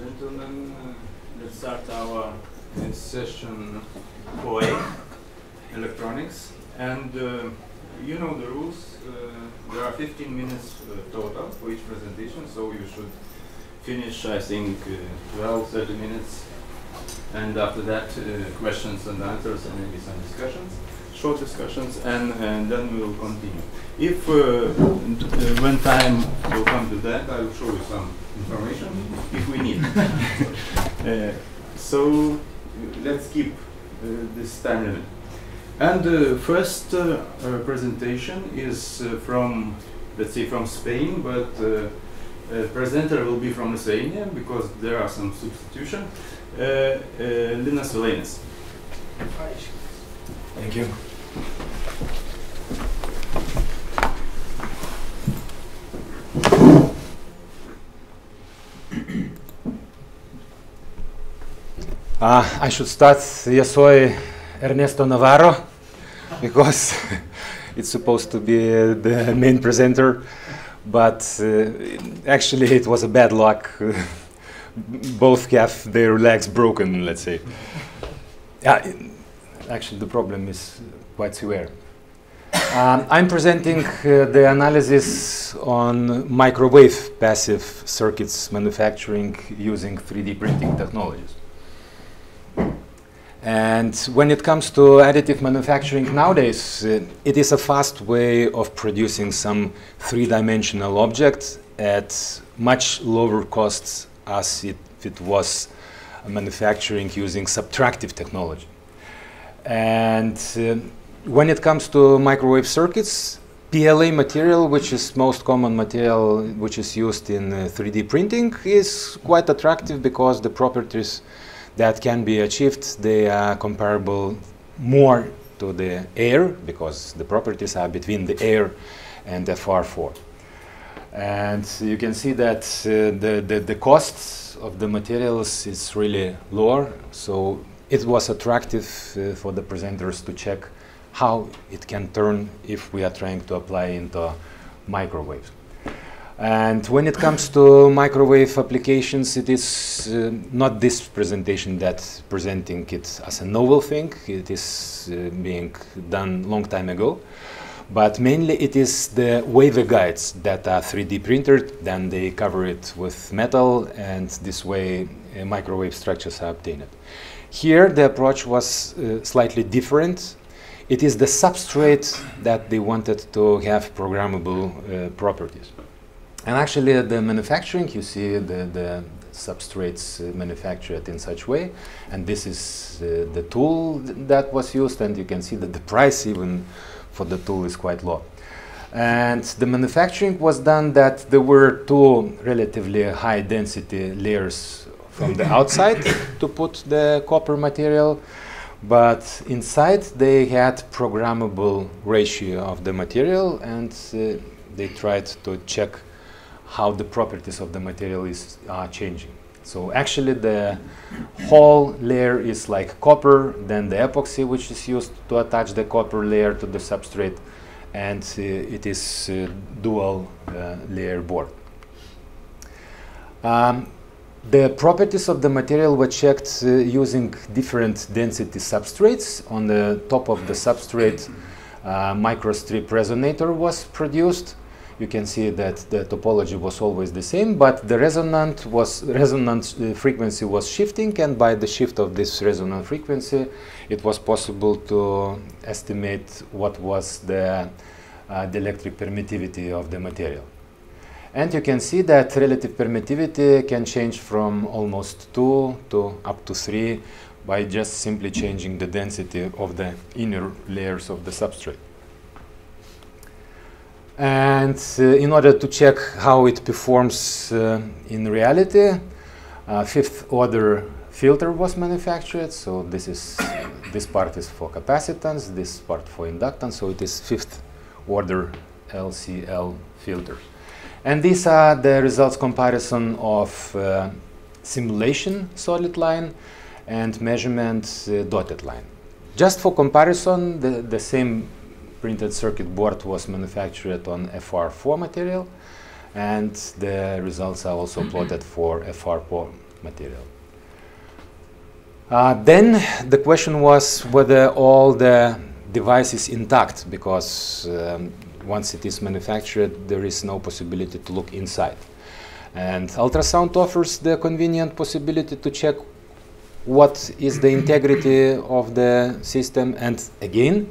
gentlemen, let's start our session 4A, electronics. And you know the rules. There are 15 minutes total for each presentation, so you should finish, I think, 12, 30 minutes. And after that, questions and answers and maybe some discussions, short discussions, and then we will continue. If when time will come to that, I will show you some information if we need. So let's keep this time limit. And the first presentation is from, let's say, from Spain, but presenter will be from Lithuania because there are some substitution. Linas Vilainis. Thank you. I should start. Yo soy Ernesto Navarro because it's supposed to be the main presenter, but actually it was a bad luck. Both have their legs broken, let's say. Actually, the problem is quite severe. I'm presenting the analysis on microwave passive circuits manufacturing using 3D printing technologies. And when it comes to additive manufacturing nowadays, it is a fast way of producing some three-dimensional objects at much lower costs as if it was manufacturing using subtractive technology. And when it comes to microwave circuits, PLA material, which is most common material which is used in 3D printing, is quite attractive because the properties that can be achieved, they are comparable more to the air because the properties are between the air and FR4. And you can see that the costs of the materials is really lower, so it was attractive for the presenters to check how it can turn if we are trying to apply into microwaves. And when it comes to microwave applications, it is not this presentation that's presenting it as a novel thing. It is being done long time ago. But mainly it is the waveguides that are 3D printed, then they cover it with metal, and this way microwave structures are obtained. Here the approach was slightly different. It is the substrate that they wanted to have programmable properties. And actually the manufacturing, you see the substrates manufactured in such way, and this is the tool that was used, and you can see that the price even for the tool is quite low. And the manufacturing was done that there were two relatively high density layers from the outside to put the copper material, but inside they had programmable ratio of the material, and they tried to check how the properties of the material are changing. So actually the whole layer is like copper, then the epoxy which is used to attach the copper layer to the substrate, and it is dual layer board. The properties of the material were checked using different density substrates. On the top of the substrate, microstrip resonator was produced. You can see that the topology was always the same, but the resonant frequency was shifting, and by the shift of this resonant frequency, it was possible to estimate what was the electric permittivity of the material. And you can see that relative permittivity can change from almost 2 to up to 3 by just simply changing the density of the inner layers of the substrate. And in order to check how it performs in reality, fifth order filter was manufactured. So this part is for capacitance, this part for inductance. So it is fifth order LCL filter. And these are the results comparison of simulation solid line and measurement dotted line. Just for comparison, the same printed circuit board was manufactured on FR4 material, and the results are also plotted for material. Then the question was whether all the device is intact, because once it is manufactured, there is no possibility to look inside. And ultrasound offers the convenient possibility to check what is the integrity of the system. And again,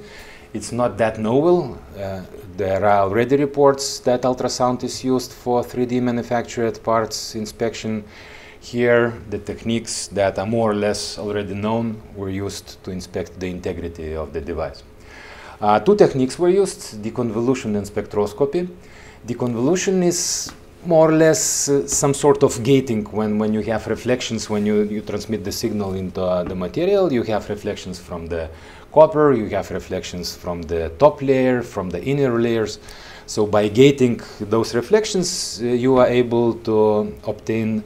it's not that novel. There are already reports that ultrasound is used for 3D manufactured parts inspection. Here, the techniques that are more or less already known were used to inspect the integrity of the device. Two techniques were used, deconvolution and spectroscopy. Deconvolution is more or less some sort of gating when you have reflections, when you transmit the signal into the material. You have reflections from the copper, you have reflections from the top layer, from the inner layers. So by gating those reflections, you are able to obtain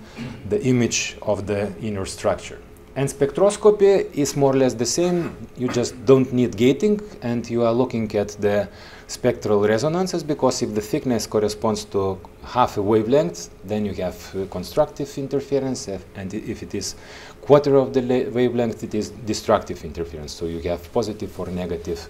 the image of the inner structure. And spectroscopy is more or less the same. You just don't need gating, and you are looking at the spectral resonances, because if the thickness corresponds to half a wavelength, then you have constructive interference, and if it is quarter of the wavelength, it is destructive interference. So you have positive or negative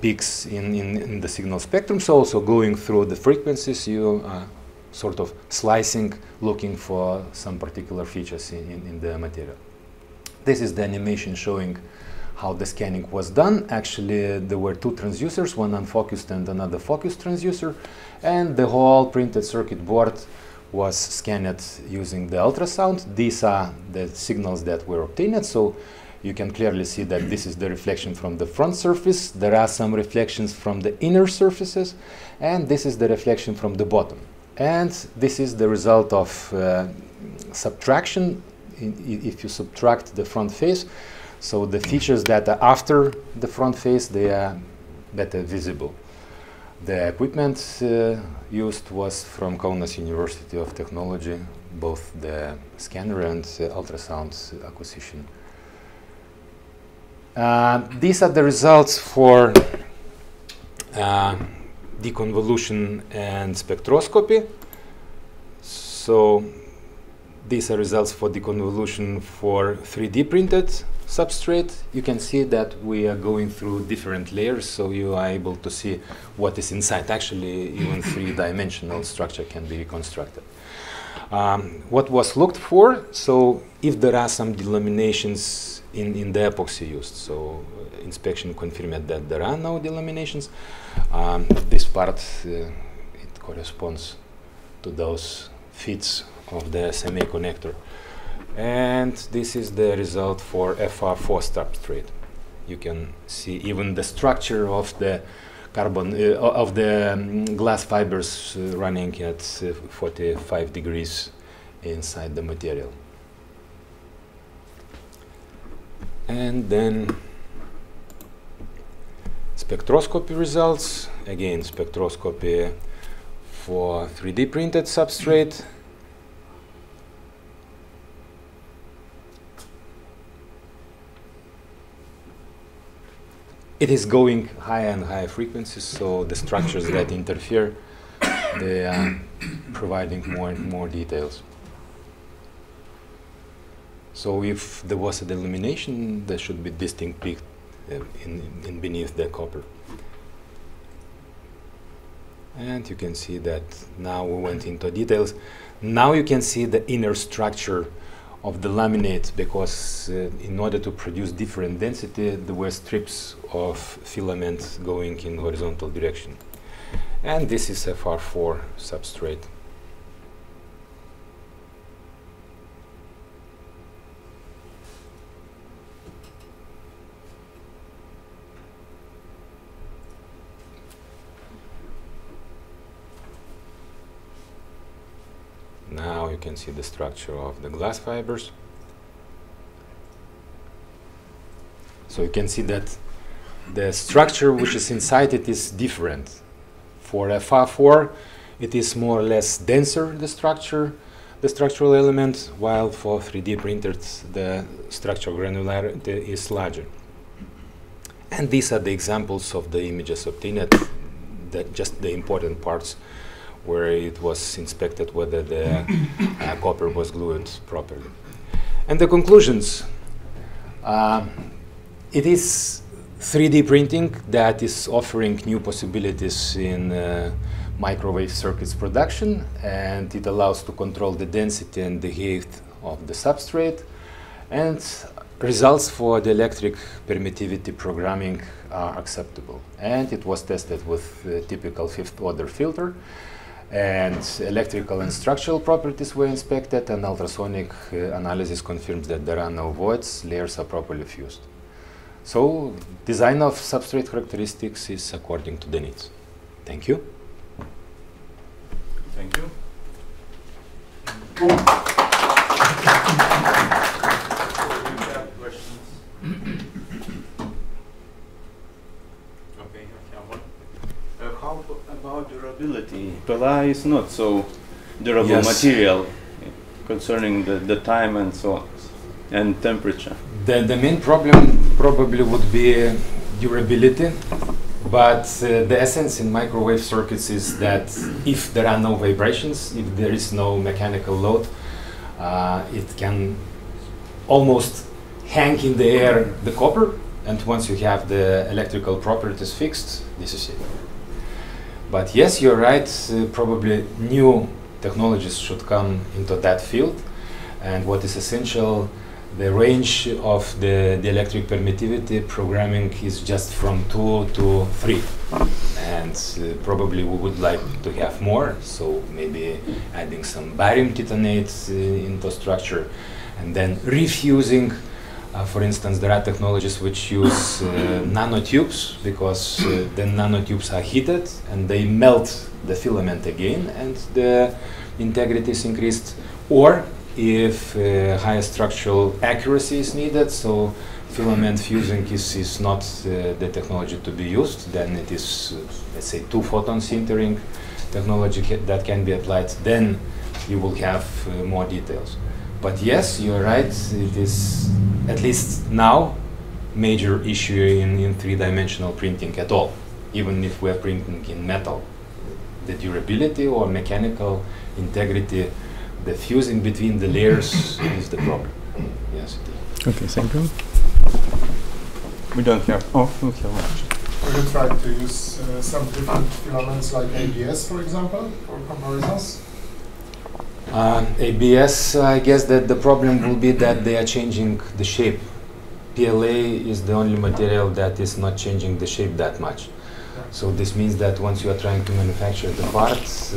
peaks in the signal spectrum. So also going through the frequencies, you are sort of slicing, looking for some particular features in the material. This is the animation showing how the scanning was done. Actually, there were two transducers, one unfocused and another focused transducer, and the whole printed circuit board was scanned using the ultrasound. These are the signals that were obtained, so you can clearly see that this is the reflection from the front surface. There are some reflections from the inner surfaces, and this is the reflection from the bottom. And this is the result of subtraction. If you subtract the front face, so the features that are after the front face, they are better visible. The equipment used was from Kaunas University of Technology, both the scanner and ultrasound acquisition. These are the results for deconvolution and spectroscopy. So these are results for deconvolution for 3D printed substrate. You can see that we are going through different layers, so you are able to see what is inside. Actually, even three-dimensional structure can be reconstructed. What was looked for, so if there are some delaminations in the epoxy used, so inspection confirmed that there are no delaminations. This part, it corresponds to those fits of the SMA connector. And this is the result for FR4 substrate. You can see even the structure of the carbon of the glass fibers running at 45 degrees inside the material. And then spectroscopy results. Again, spectroscopy for 3D printed substrate. It is going higher and higher frequencies, so the structures that interfere, they are providing more and more details. So if there was a delamination, there should be distinct peak in beneath the copper. And you can see that now we went into details. Now you can see the inner structure of the laminate, because in order to produce different density, there were strips of filament going in horizontal direction. And this is FR4 substrate. Now you can see the structure of the glass fibers. So you can see that the structure which is inside it is different. For FR4, it is more or less denser, the structure, the structural element, while for 3D printed, the structural granularity is larger. And these are the examples of the images obtained, just the important parts where it was inspected whether the copper was glued properly. And the conclusions. It is 3D printing that is offering new possibilities in microwave circuits production, and it allows to control the density and the height of the substrate, and results for the electric permittivity programming are acceptable. And it was tested with a typical fifth order filter, and electrical and structural properties were inspected, and ultrasonic analysis confirms that there are no voids, layers are properly fused. So design of substrate characteristics is according to the needs. Thank you. Thank you. Okay, I have one. How about durability? PLA is not so durable material concerning the time and so on, and temperature. The main problem probably would be durability, but the essence in microwave circuits is that if there are no vibrations, if there is no mechanical load, it can almost hang in the air the copper, and once you have the electrical properties fixed, this is it. But yes, you're right, probably new technologies should come into that field, and what is essential, the range of the electric permittivity programming is just from 2 to 3, and probably we would like to have more, so maybe adding some barium titanate into structure, and then refusing. For instance, there are technologies which use nanotubes, because the nanotubes are heated and they melt the filament again, and the integrity is increased. Or if higher structural accuracy is needed, so filament fusing is not the technology to be used, then it is, let's say, 2-photon sintering technology that can be applied, then you will have more details. But yes, you're right, it is, at least now, major issue in three-dimensional printing at all, even if we're printing in metal. The durability or mechanical integrity, the fusing between the layers is the problem. Yes, it is. Okay, thank you. We don't have. Oh, we have one. We will try to use some different filaments like ABS, for example, for comparisons. ABS, I guess that the problem will be that they are changing the shape. PLA is the only material that is not changing the shape that much. Yeah. So this means that once you are trying to manufacture the parts,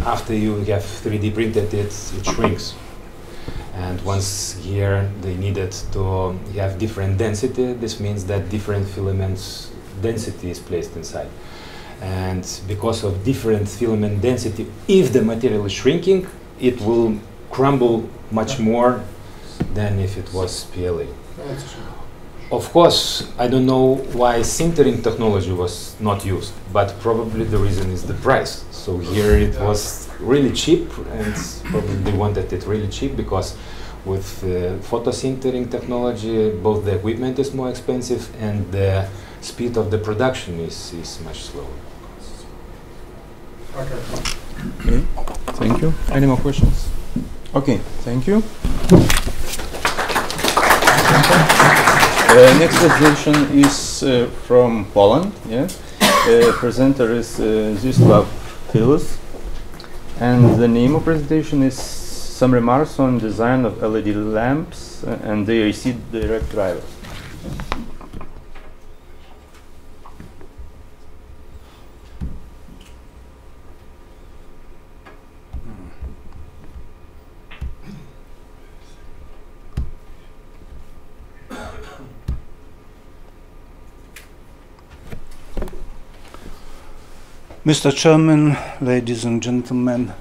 after you have 3D printed it, it shrinks. And once here they needed to have different density, this means that different filaments density is placed inside. And because of different filament density, if the material is shrinking, it will crumble much more than if it was PLA. Of course, I don't know why sintering technology was not used, but probably the reason is the price. So here it was really cheap, and probably they wanted it really cheap because with photo sintering technology, both the equipment is more expensive and the speed of the production is much slower. Okay, thank you. Any more questions? Okay, thank you. Next presentation is from Poland. Yeah, presenter is Zdzislaw Filus, and the name of presentation is some remarks on design of LED lamps and the AC direct drivers. Mr. Chairman, ladies and gentlemen,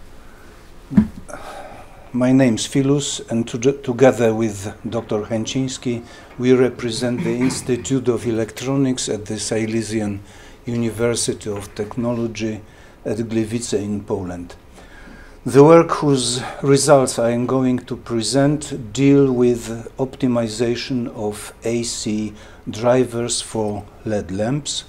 my name is Filus, and together with Dr. Checinski, we represent the Institute of Electronics at the Silesian University of Technology at Gliwice in Poland. The work whose results I am going to present deal with optimization of AC drivers for LED lamps.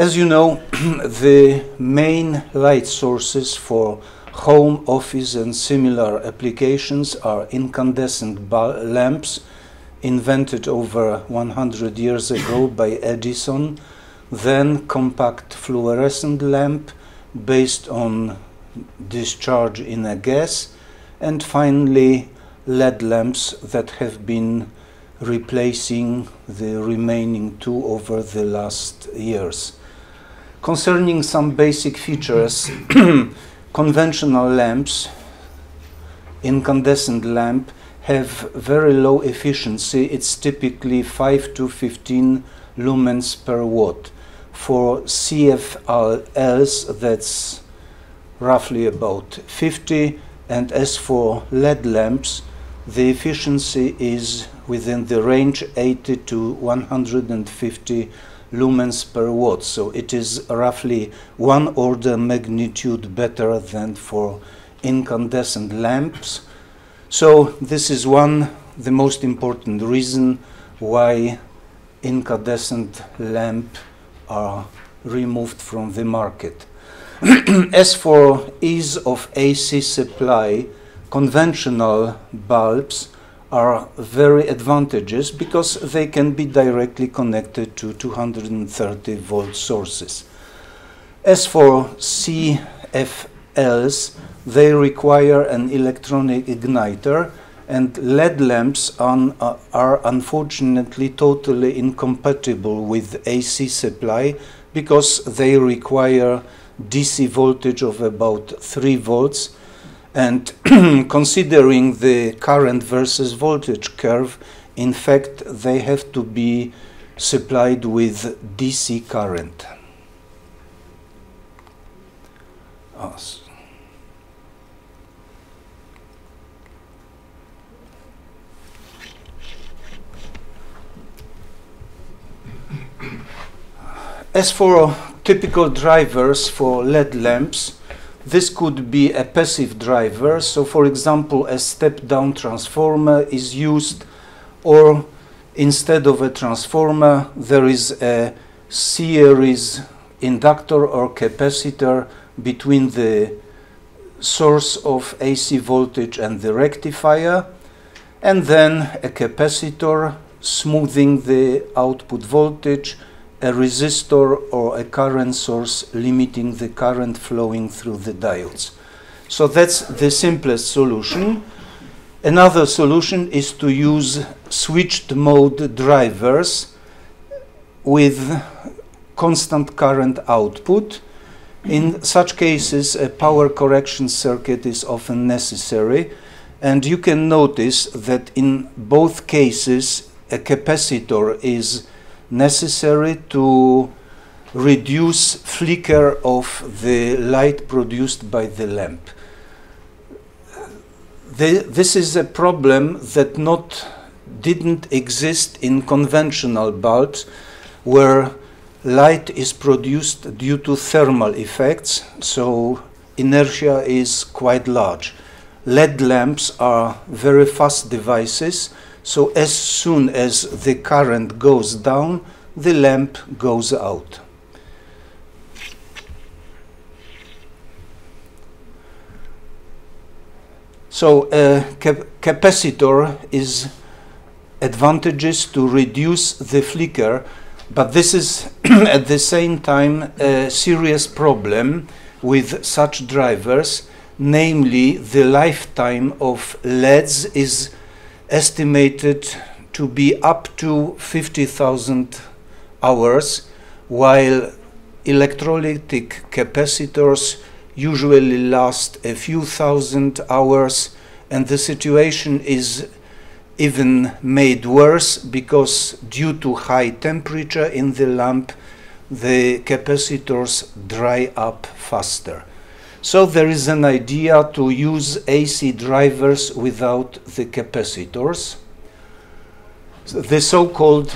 As you know, the main light sources for home, office and similar applications are incandescent lamps invented over 100 years ago by Edison, then compact fluorescent lamp based on discharge in a gas, and finally LED lamps that have been replacing the remaining two over the last years. Concerning some basic features, conventional lamps, incandescent lamp, have very low efficiency. It's typically 5 to 15 lumens per watt. For CFLs, that's roughly about 50, and as for LED lamps, the efficiency is within the range 80 to 150 lumens per watt. So it is roughly 1 order magnitude better than for incandescent lamps. So this is the most important reason why incandescent lamp are removed from the market. As for ease of AC supply, conventional bulbs are very advantageous because they can be directly connected to 230 volt sources. As for CFLs, they require an electronic igniter, and LED lamps are unfortunately totally incompatible with AC supply because they require DC voltage of about 3 volts, and considering the current versus voltage curve, in fact they have to be supplied with DC current. As for typical drivers for LED lamps, this could be a passive driver. So for example, a step-down transformer is used, or instead of a transformer, there is a series inductor or capacitor between the source of AC voltage and the rectifier, and then a capacitor smoothing the output voltage, a resistor or a current source limiting the current flowing through the diodes. So that's the simplest solution. Another solution is to use switched mode drivers with constant current output. In such cases, a power correction circuit is often necessary, and you can notice that in both cases a capacitor is necessary to reduce flicker of the light produced by the lamp. This is a problem that didn't exist in conventional bulbs, where light is produced due to thermal effects, so inertia is quite large. LED lamps are very fast devices, so as soon as the current goes down, the lamp goes out. So a capacitor is advantageous to reduce the flicker, but this is at the same time a serious problem with such drivers, namely the lifetime of LEDs is estimated to be up to 50,000 hours, while electrolytic capacitors usually last a few thousand hours, and the situation is even made worse because due to high temperature in the lamp, the capacitors dry up faster. So there is an idea to use AC drivers without the capacitors, so the so-called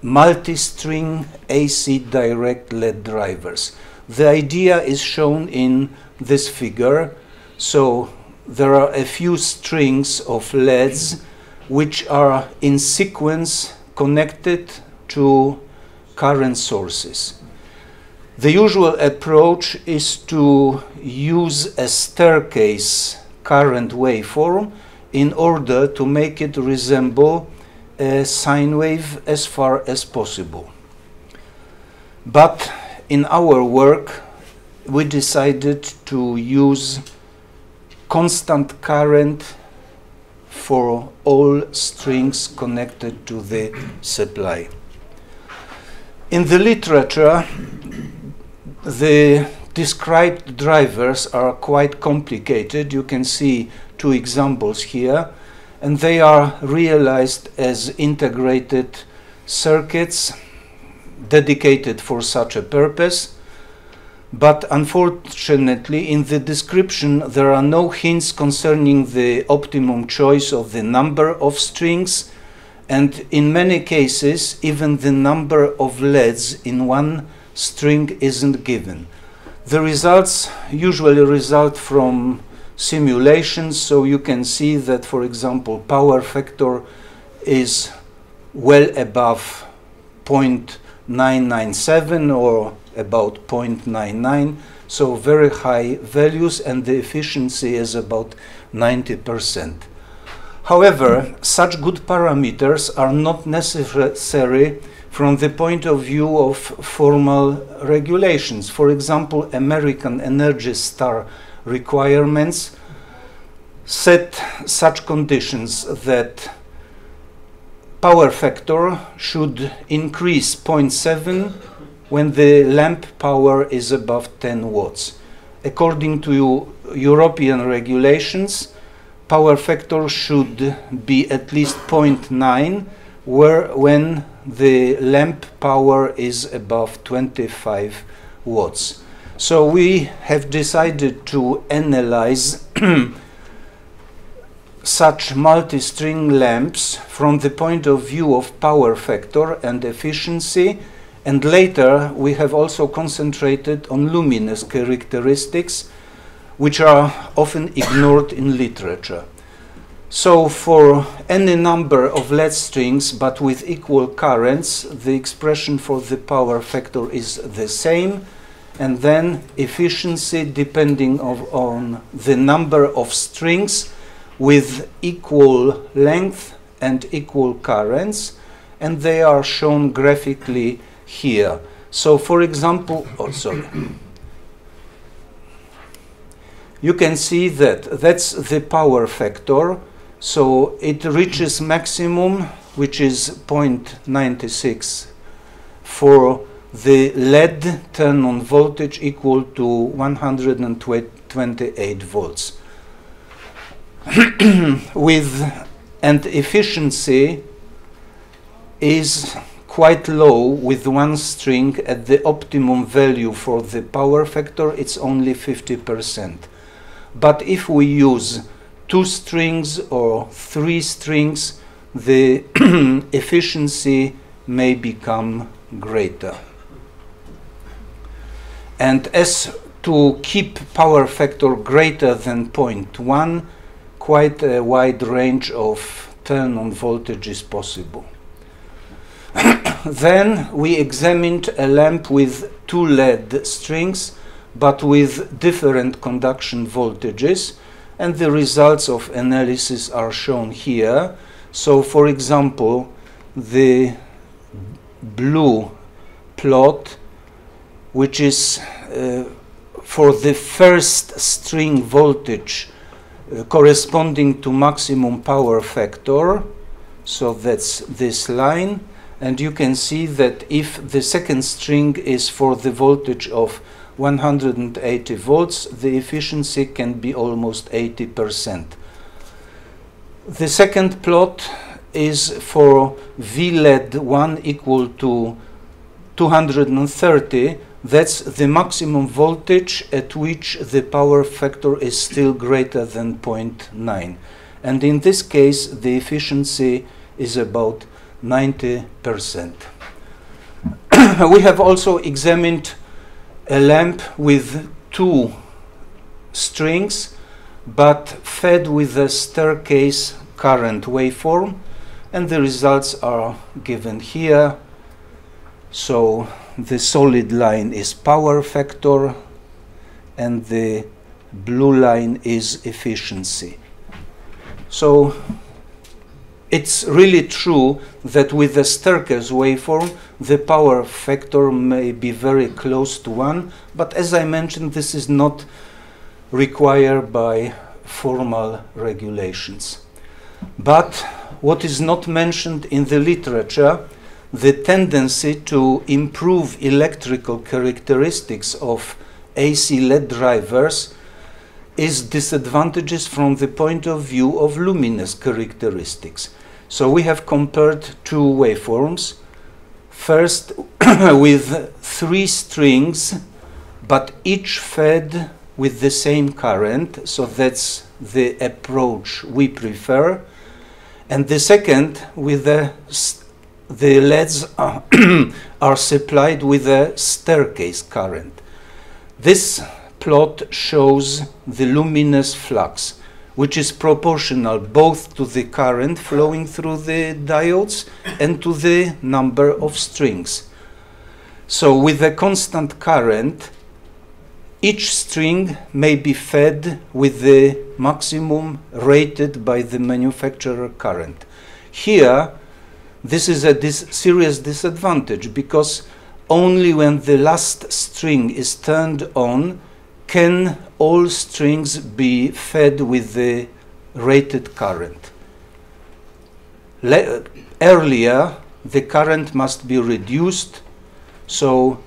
multi-string AC direct LED drivers. The idea is shown in this figure. So there are a few strings of LEDs which are in sequence connected to current sources. The usual approach is to use a staircase current waveform in order to make it resemble a sine wave as far as possible. But in our work, we decided to use constant current for all strings connected to the supply. In the literature, the described drivers are quite complicated. You can see two examples here, and they are realized as integrated circuits dedicated for such a purpose. But unfortunately, in the description, there are no hints concerning the optimum choice of the number of strings, and in many cases, even the number of LEDs in one string isn't given. The results usually result from simulations, so you can see that, for example, power factor is well above 0.997 or about 0.99, so very high values, and the efficiency is about 90%. However, such good parameters are not necessary from the point of view of formal regulations. For example, American Energy Star requirements set such conditions that power factor should increase 0.7 when the lamp power is above 10 watts. According to European regulations, power factor should be at least 0.9 when the lamp power is above 25 watts. So we have decided to analyze such multi-string lamps from the point of view of power factor and efficiency, and later we have also concentrated on luminous characteristics, which are often ignored in literature. So for any number of LED strings but with equal currents, the expression for the power factor is the same, and then efficiency depending on the number of strings with equal length and equal currents, and they are shown graphically here. So for example, you can see that that's the power factor. So it reaches maximum, which is 0.96 for the LED turn-on voltage equal to 128 volts. And efficiency is quite low with one string. At the optimum value for the power factor, it's only 50%. But if we use 2 strings or 3 strings, the efficiency may become greater. And as to keep power factor greater than 0.1, quite a wide range of turn-on voltage is possible. Then we examined a lamp with 2 LED strings, but with different conduction voltages, and the results of analysis are shown here. So for example, the blue plot, which is for the first string voltage corresponding to maximum power factor, so that's this line, and you can see that if the second string is for the voltage of 180 volts, the efficiency can be almost 80%. The second plot is for VLED1 equal to 230. That's the maximum voltage at which the power factor is still greater than 0.9. And in this case, the efficiency is about 90%. We have also examined a lamp with 2 strings, but fed with a staircase current waveform, and the results are given here. So the solid line is power factor, and the blue line is efficiency. So it's really true that with the staircase waveform, the power factor may be very close to 1, but as I mentioned, this is not required by formal regulations. But what is not mentioned in the literature, the tendency to improve electrical characteristics of AC LED drivers is disadvantageous from the point of view of luminous characteristics. So we have compared two waveforms. First with 3 strings, but each fed with the same current, so that's the approach we prefer. And the second with the LEDs are supplied with a staircase current. This plot shows the luminous flux, which is proportional both to the current flowing through the diodes and to the number of strings. So with a constant current, each string may be fed with the maximum rated by the manufacturer current. Here, this is a serious disadvantage, because only when the last string is turned on can all strings be fed with the rated current. Earlier, the current must be reduced, so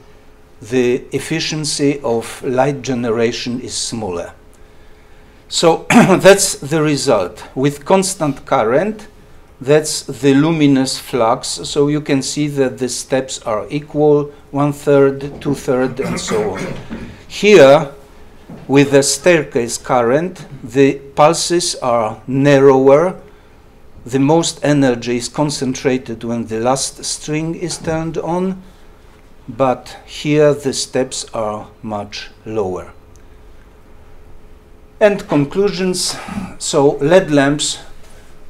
the efficiency of light generation is smaller. So that's the result. With constant current, that's the luminous flux. So you can see that the steps are equal, 1/3, 2/3, and so on. Here, with the staircase current, the pulses are narrower. The most energy is concentrated when the last string is turned on, but here the steps are much lower. And conclusions. So LED lamps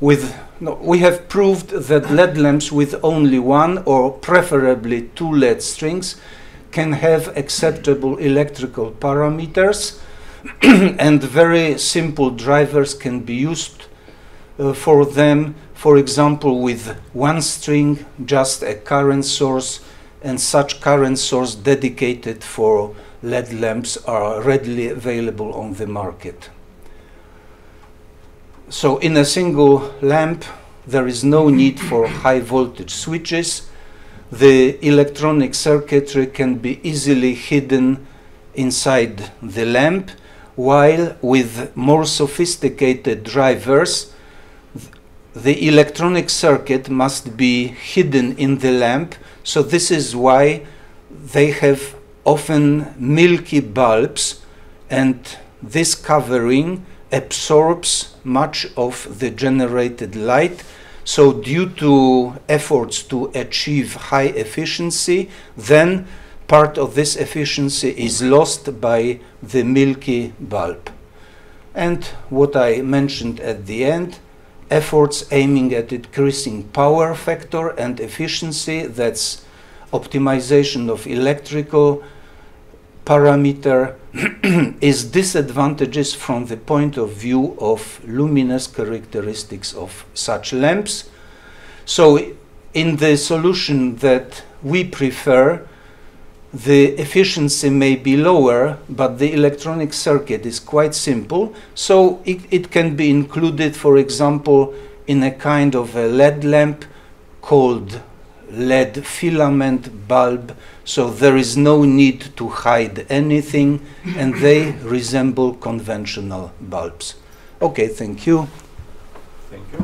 we have proved that LED lamps with only 1 or preferably 2 LED strings can have acceptable electrical parameters and very simple drivers can be used for them. For example, with 1 string, just a current source, and such current source dedicated for LED lamps are readily available on the market. So in a single lamp, there is no need for high voltage switches. The electronic circuitry can be easily hidden inside the lamp, while with more sophisticated drivers, the electronic circuit must be hidden in the lamp. So this is why they have often milky bulbs, and this covering absorbs much of the generated light. So due to efforts to achieve high efficiency, then part of this efficiency is lost by the milky bulb. And what I mentioned at the end, efforts aiming at increasing power factor and efficiency, that's optimization of electrical parameter, is disadvantageous from the point of view of luminous characteristics of such lamps. So in the solution that we prefer, the efficiency may be lower, but the electronic circuit is quite simple, so it can be included, for example, in a kind of a LED lamp called LED filament bulb, so there is no need to hide anything, and they resemble conventional bulbs. Okay, thank you. Thank you.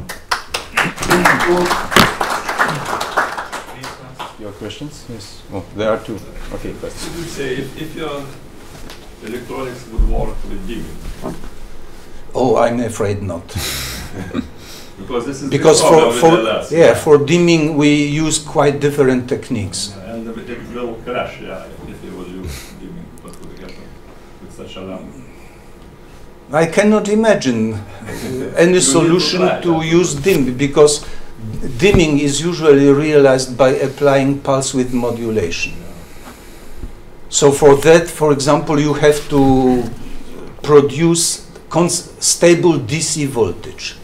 Your questions? Yes. Oh, there are 2. Okay, first. Would you say if your electronics would work with dimming? Oh, I'm afraid not. Because this is Because the problem with LS. for dimming we use quite different techniques. And it will crash, if you would use dimming. What would happen with such a lamp? I cannot imagine any solution to use dim, because dimming is usually realized by applying pulse width modulation. So for that, for example, you have to produce stable DC voltage.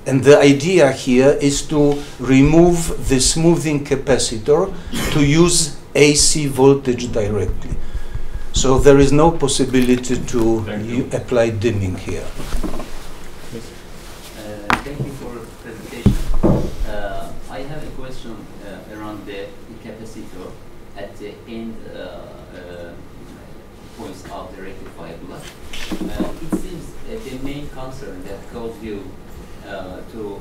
And the idea here is to remove the smoothing capacitor to use AC voltage directly. So there is no possibility to apply dimming here. Thank you for the presentation. I have a question around the capacitor at the end points of the rectifier block. It seems the main concern that caused you to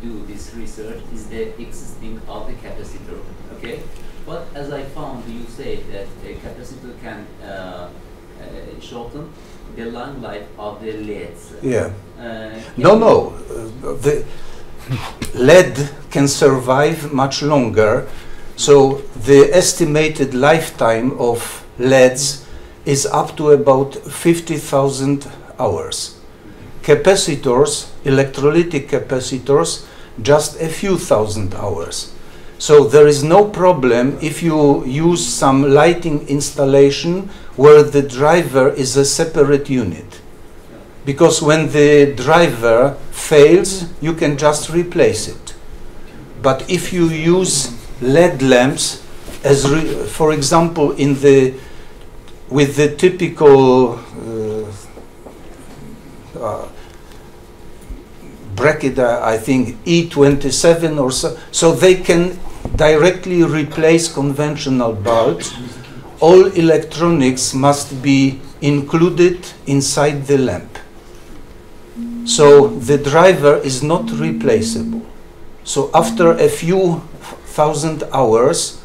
do this research is the existing of the capacitor. Okay, but as I found, you say that a capacitor can shorten the long life of the LEDs. Yeah. No. The LED can survive much longer. So the estimated lifetime of LEDs is up to about 50,000 hours. Capacitors, electrolytic capacitors, just a few thousand hours. So there is no problem if you use some lighting installation where the driver is a separate unit. Because when the driver fails, you can just replace it. But if you use LED lamps, as for example, with the typical bracket, I think E27 or so they can directly replace conventional bulbs. All electronics must be included inside the lamp. So the driver is not replaceable. So after a few thousand hours,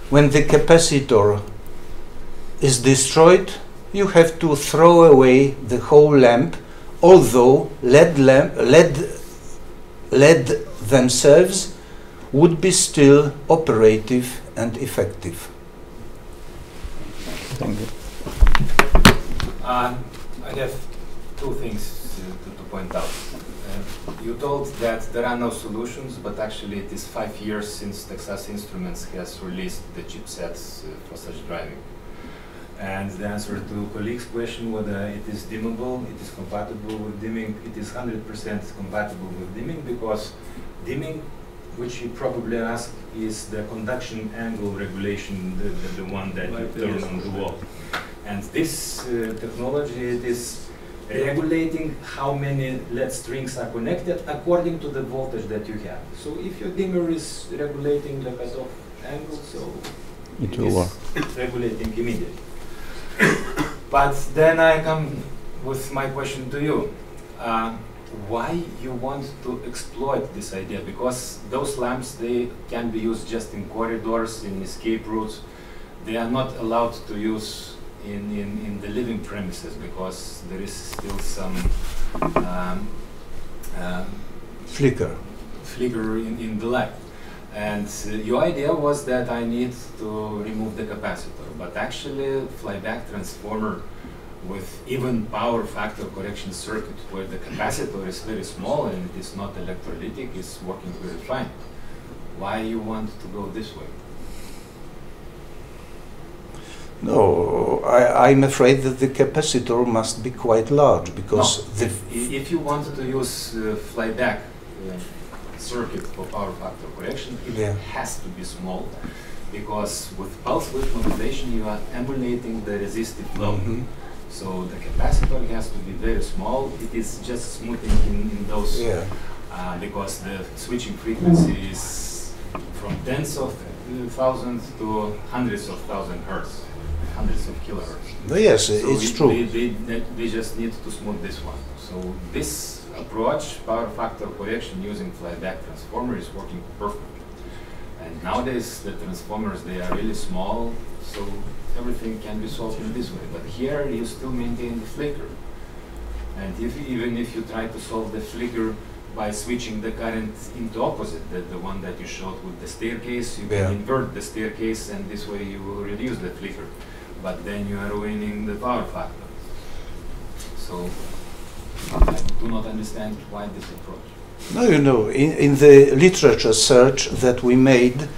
when the capacitor is destroyed, you have to throw away the whole lamp, although LED themselves would be still operative and effective. Thank you. I have two things to point out. You told that there are no solutions, but actually it is 5 years since Texas Instruments has released the chipsets for such driving. And the answer to colleague's question whether it is dimmable, it is compatible with dimming, it is 100% compatible with dimming, because dimming, which you probably ask, is the conduction angle regulation, the one that you turn on the wall. And this technology, it is regulating how many LED strings are connected according to the voltage that you have. So if your dimmer is regulating the cutoff angle, so it will work. Regulating immediately. But then I come with my question to you. Why you want to exploit this idea? Because those lamps, they can be used just in corridors, in escape routes. They are not allowed to use in the living premises because there is still some flicker in the light. And your idea was that I need to remove the capacitor, but actually flyback transformer with even power factor correction circuit where the capacitor is very small and it is not electrolytic is working very fine. Why you want to go this way? No, I'm afraid that the capacitor must be quite large because if you wanted to use flyback circuit for power factor correction, it has to be small, because with pulse width modulation you are emulating the resistive load. So the capacitor has to be very small. It is just smoothing in those, because the switching frequency is from tens of thousands to hundreds of thousand hertz, hundreds of kilohertz. Yes, so it's true. They just need to smooth this one. So this approach, power factor correction using flyback transformer, is working perfectly. And nowadays the transformers, they are really small, so everything can be solved in this way. But here you still maintain the flicker. And even if you try to solve the flicker by switching the current into opposite, the one that you showed with the staircase, you can invert the staircase and this way you will reduce the flicker. But then you are ruining the power factor. So I do not understand why this approach. No, you know, in the literature search that we made,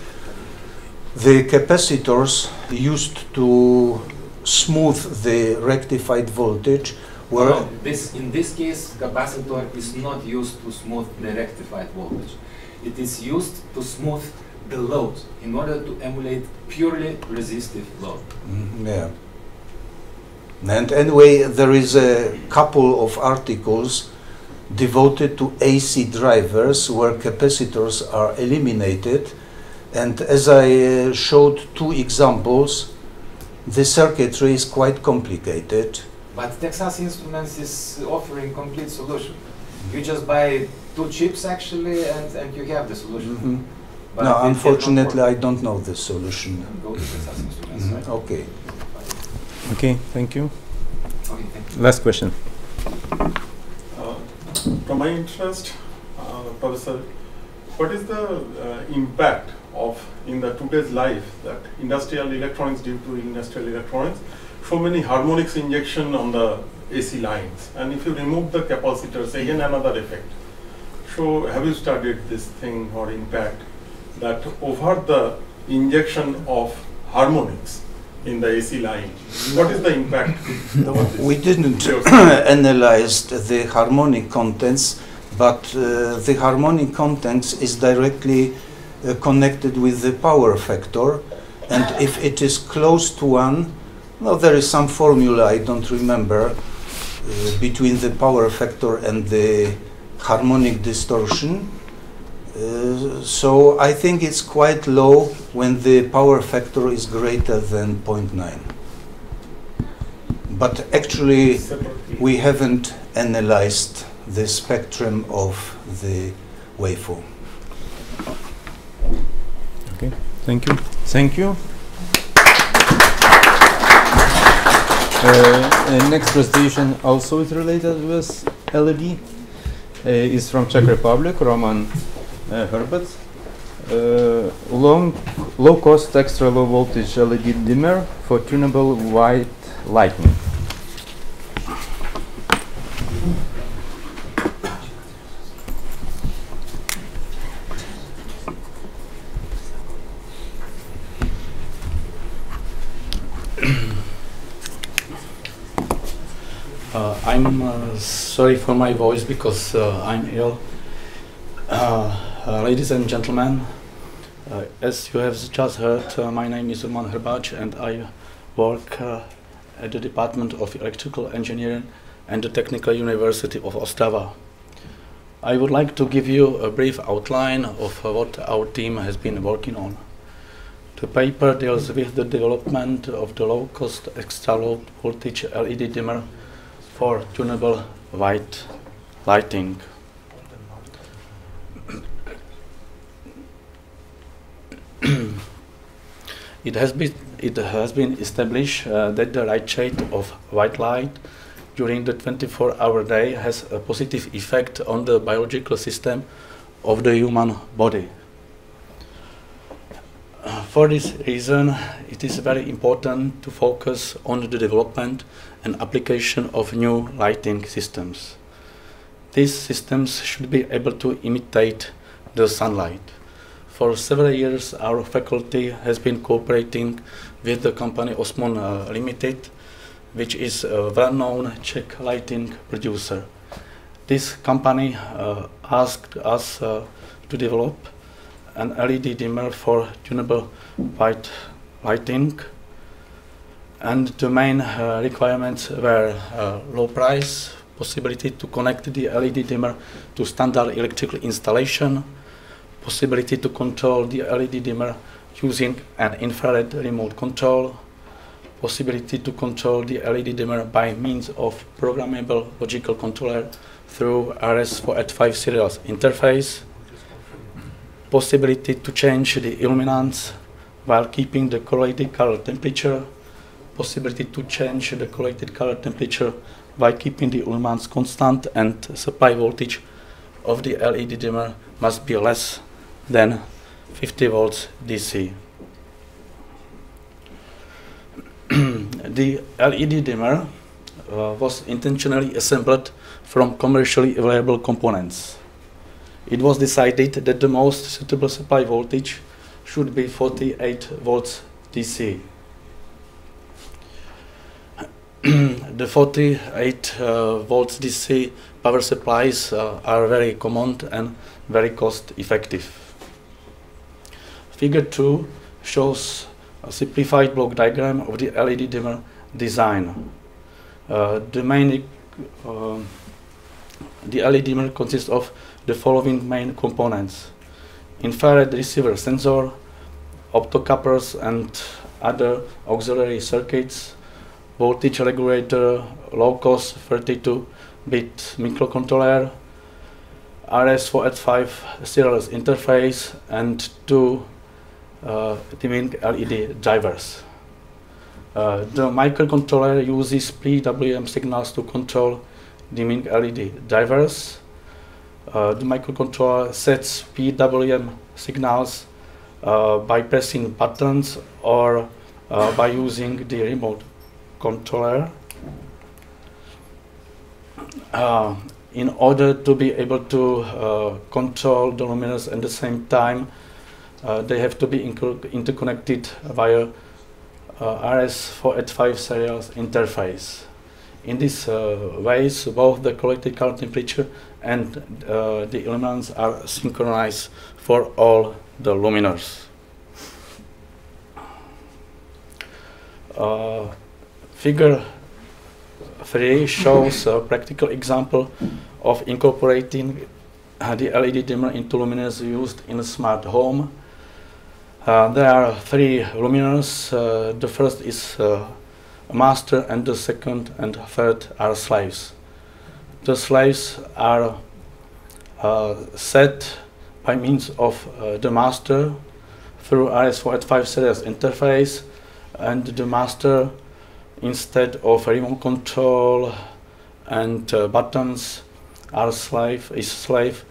the capacitors used to smooth the rectified voltage. Where in this case, capacitor is not used to smooth the rectified voltage. It is used to smooth the load in order to emulate purely resistive load. Yeah. And anyway, there is a couple of articles devoted to AC drivers where capacitors are eliminated. And as I showed two examples, the circuitry is quite complicated. But Texas Instruments is offering complete solution. You just buy two chips actually, and you have the solution. But no, unfortunately, I don't know the solution. Go to Texas Instruments, right? Okay. Okay, thank you. Okay, thank you. Last question. From my interest, Professor, what is the impact of in the today's life that industrial electronics, due to industrial electronics, so many harmonics injection on the AC lines, and if you remove the capacitors, again another effect. So have you studied this thing or impact that over the injection of harmonics in the AC line, what is the impact? We didn't analyze the harmonic contents, but the harmonic contents is directly connected with the power factor, and if it is close to 1, well, there is some formula, I don't remember, between the power factor and the harmonic distortion. So I think it's quite low when the power factor is greater than 0.9. But actually, we haven't analyzed the spectrum of the waveform. Okay, thank you. Thank you. Next presentation also is related with LED. Is from Czech Republic, Roman Hrbac. Low-cost extra low voltage LED dimmer for tunable white lighting. I'm sorry for my voice because I'm ill. Ladies and gentlemen, as you have just heard, my name is Roman Hrbac and I work at the Department of Electrical Engineering and the Technical University of Ostrava. I would like to give you a brief outline of what our team has been working on. The paper deals with the development of the low-cost extra low voltage LED dimmer for tunable white lighting. It has been established that the right shade of white light during the 24-hour day has a positive effect on the biological system of the human body. For this reason, it is very important to focus on the development and application of new lighting systems. These systems should be able to imitate the sunlight. For several years, our faculty has been cooperating with the company Osmon Limited, which is a well-known Czech lighting producer. This company asked us to develop an LED dimmer for tunable white lighting, and the main requirements were low price, possibility to connect the LED dimmer to standard electrical installation, possibility to control the LED dimmer using an infrared remote control, possibility to control the LED dimmer by means of programmable logical controller through RS485 serial interface, possibility to change the illuminance while keeping the correlated color temperature, possibility to change the correlated color temperature by keeping the illuminance constant, and supply voltage of the LED dimmer must be less than 50 volts DC. The LED dimmer was intentionally assembled from commercially available components. It was decided that the most suitable supply voltage should be 48 volts DC. the 48 volts DC power supplies are very common and very cost effective. Figure 2 shows a simplified block diagram of the LED dimmer design. The LED dimmer consists of the following main components: infrared receiver sensor, optocouplers and other auxiliary circuits, voltage regulator, low-cost 32-bit microcontroller, RS485 serial interface, and 2 dimming LED drivers. The microcontroller uses PWM signals to control dimming LED drivers. The microcontroller sets PWM signals by pressing buttons or by using the remote controller. In order to be able to control the luminance at the same time, they have to be interconnected via RS485 serial interface. In this ways, both the collected color temperature and the luminance are synchronized for all the luminars. Figure 3 shows a practical example of incorporating the LED dimmer into luminars used in a smart home. There are 3 luminars. The first is a master, and the second and third are slaves. The slaves are set by means of the master through RS485 serial interface, and the master, instead of remote control and buttons, is slave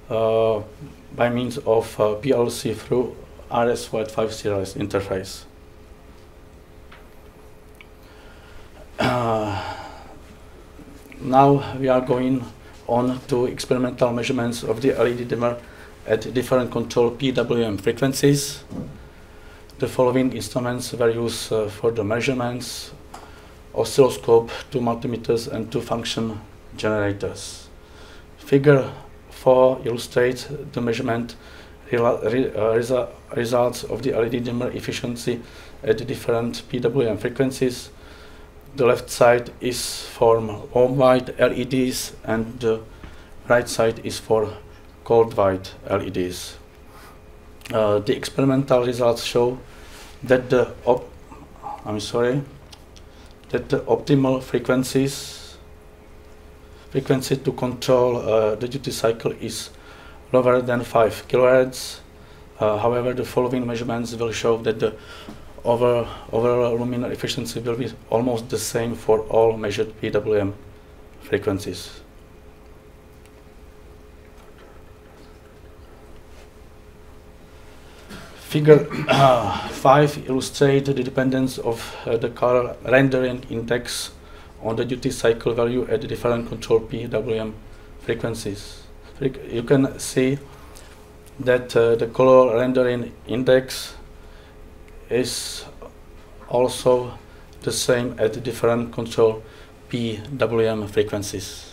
by means of PLC through RS485 serial interface. Now we are going on to experimental measurements of the LED dimmer at different control PWM frequencies. The following instruments were used for the measurements: oscilloscope, 2 multimeters and 2 function generators. Figure 4 illustrates the measurement results of the LED dimmer efficiency at different PWM frequencies. The left side is for warm white LEDs and the right side is for cold white LEDs. The experimental results show that the optimal frequency to control the duty cycle is lower than 5 kHz. However, the following measurements will show that the overall luminar efficiency will be almost the same for all measured PWM frequencies. Figure 5 illustrates the dependence of the color rendering index on the duty cycle value at different control PWM frequencies. You can see that the color rendering index is also the same at different control PWM frequencies.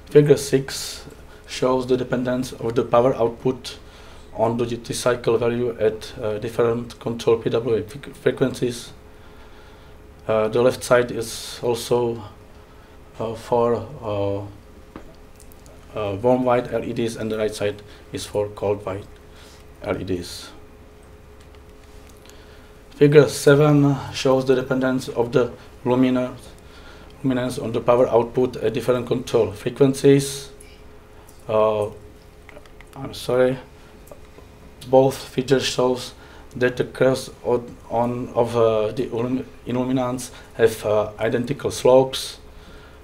Figure 6 shows the dependence of the power output on the duty cycle value at different control PWM frequencies. The left side is also for warm white LEDs, and the right side is for cold white LEDs. Figure 7 shows the dependence of the luminance on the power output at different control frequencies. Both figures shows that the curves of the illuminance have identical slopes.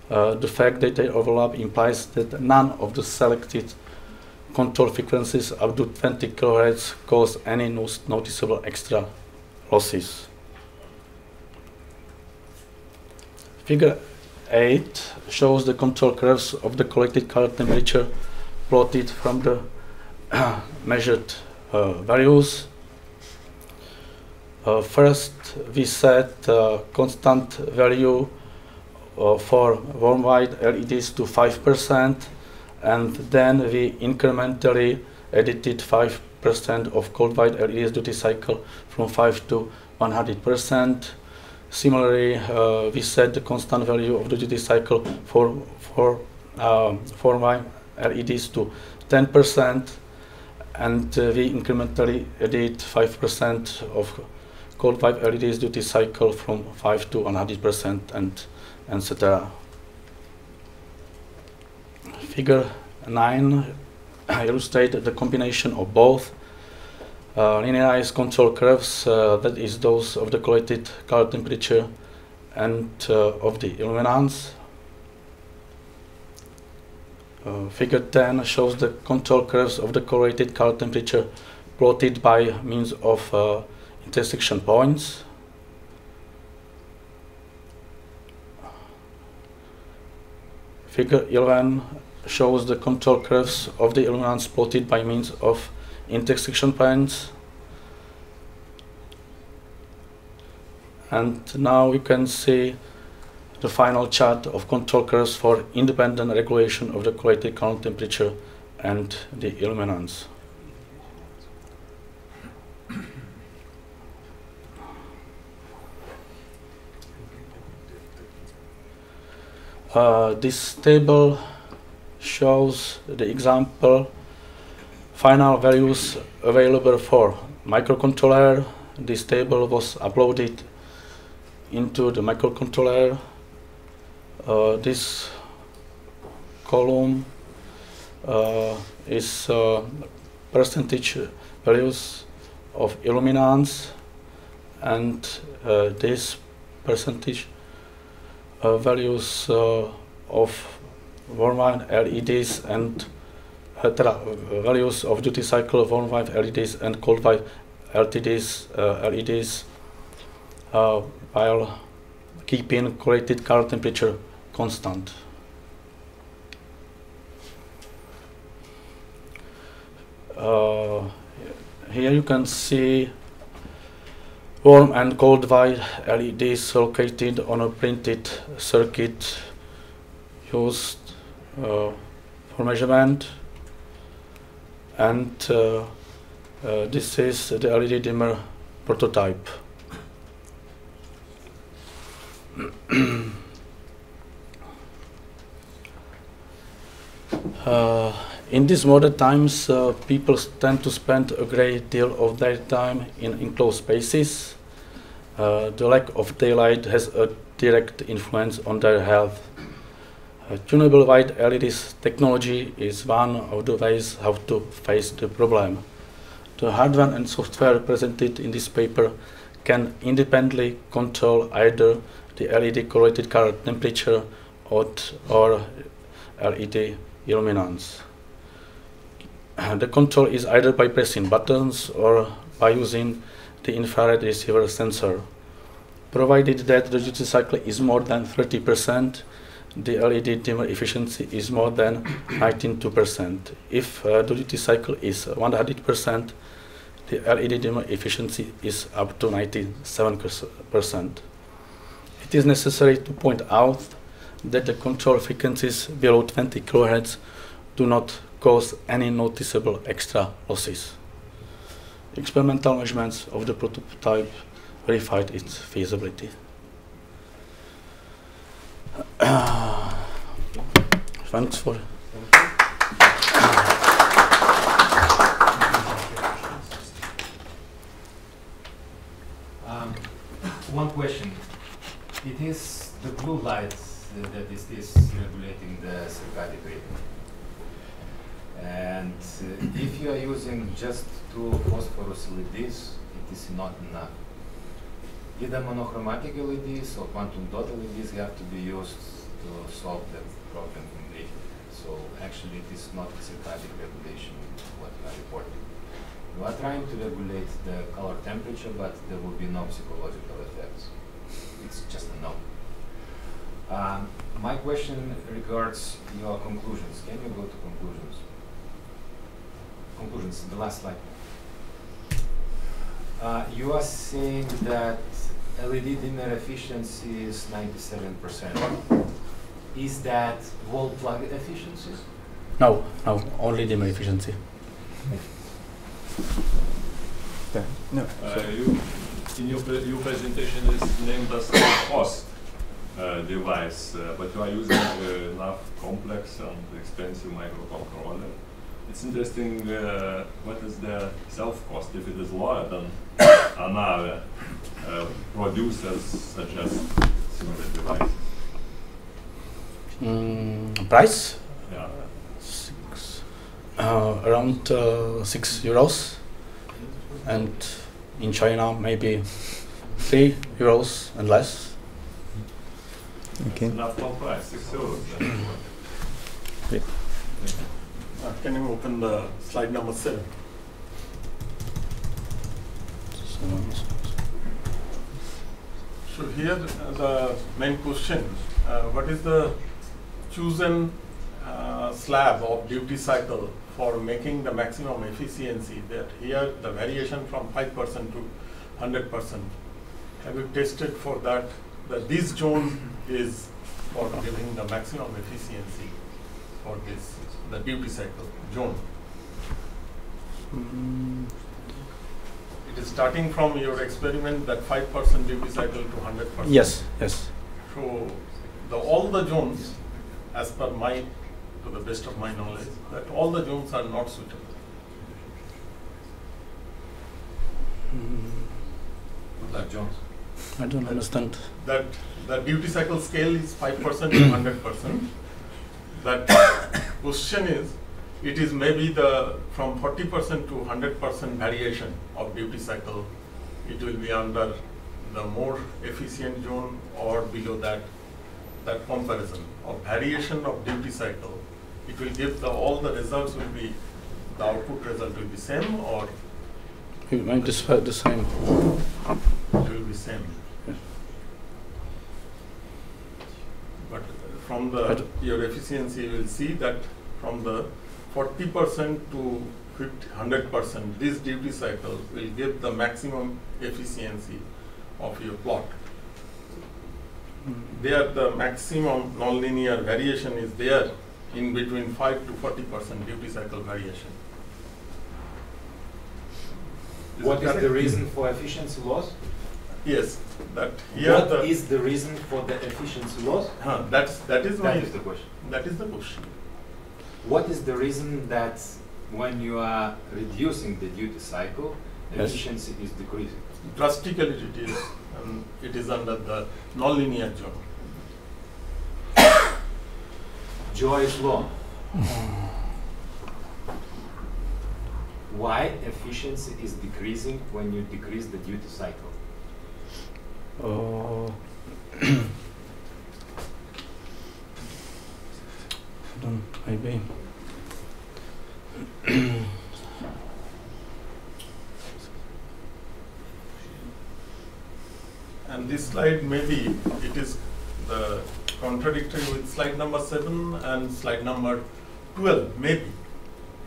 The fact that they overlap implies that none of the selected control frequencies up to 20 kHz cause any noticeable extra losses. Figure 8 shows the control curves of the collected color temperature plotted from the measured values. First, we set constant value for warm white LEDs to 5%, and then we incrementally edited 5% of cold white LEDs duty cycle from 5 to 100%. Similarly, we set the constant value of the duty cycle for white LEDs to 10%, and we incrementally edit 5% of cold white LEDs duty cycle from 5 to 100%, and etc. Figure 9 illustrates the combination of both linearized control curves, that is those of the correlated color temperature and of the illuminance. Figure 10 shows the control curves of the correlated color temperature plotted by means of intersection points. Figure 11 shows the control curves of the illuminance plotted by means of intersection points. And now we can see the final chart of control curves for independent regulation of the correlated color temperature and the illuminance. This table shows the example final values available for microcontroller. This table was uploaded into the microcontroller. This column is percentage values of illuminance, and this percentage values of warm white LEDs and values of duty cycle of warm white LEDs and cold white LEDs while keeping correlated color temperature constant. Here you can see warm and cold white LEDs located on a printed circuit used for measurement, and this is the LED dimmer prototype. In these modern times, people tend to spend a great deal of their time in enclosed spaces. The lack of daylight has a direct influence on their health. Tunable white LEDs technology is one of the ways how to face the problem. The hardware and software presented in this paper can independently control either the LED correlated color temperature or LED illuminance. The control is either by pressing buttons or by using the infrared receiver sensor. Provided that the duty cycle is more than 30%, the LED dimmer efficiency is more than 92%. If the duty cycle is 100%, the LED dimmer efficiency is up to 97%. It is necessary to point out that the control frequencies below 20 kHz do not cause any noticeable extra losses. Experimental measurements of the prototype verified its feasibility. Thanks for. One question. It is the blue light that is regulating the circadian rhythm. And if you are using just two phosphorus LEDs, it is not enough. Either monochromatic LEDs or quantum dot LEDs have to be used to solve the problem completely. So actually it is not circadian regulation what we are reporting. We are trying to regulate the color temperature, but there will be no psychological effects. It's just a no. My question regards your conclusions. Can you go to conclusions? Conclusions, the last slide. You are saying that LED dimmer efficiency is 97%. Is that wall plug efficiency? No, no, only dimmer efficiency. No. In your presentation is named as cost device, but you are using enough complex and expensive microcontroller. It's interesting what is the self-cost if it is lower than another producers such as similar devices. Price? Yeah. Around €6, and in China maybe €3 and less. Okay. Enough for price, €6. Great. Can you open the slide number 7? So here the main question, what is the chosen slab of duty cycle for making the maximum efficiency? That here the variation from 5% to 100%. Have you tested for that this zone is for giving the maximum efficiency for this, the duty cycle zone? It is starting from your experiment that 5% duty cycle to 100%. Yes, yes. So all the zones, as per my, to the best of my knowledge, that all the zones are not suitable. Like Jones? I don't understand. That the duty cycle scale is 5% to 100%. That question is, it is maybe the from 40% to 100% variation of duty cycle. It will be under the more efficient zone or below that. That comparison of variation of duty cycle, it will give all the results will be, the output result will be same, or We're going to spell the same. it will be same. Yeah. But from the your efficiency, you will see that from the 40% to 100%, this duty cycle will give the maximum efficiency of your plot. There the maximum nonlinear variation is there in between 5 to 40% duty cycle variation. What is the reason for efficiency loss? Yes, that here What is the reason for the efficiency loss? that is my, That is the question. that is the question. What is the reason that when you are reducing the duty cycle, Yes. efficiency is decreasing? Drastically it is, and it is under the nonlinear zone. Joy's law. Why efficiency is decreasing when you decrease the duty cycle? Maybe. And this slide maybe it is the contradictory with slide number 7 and slide number 12 maybe.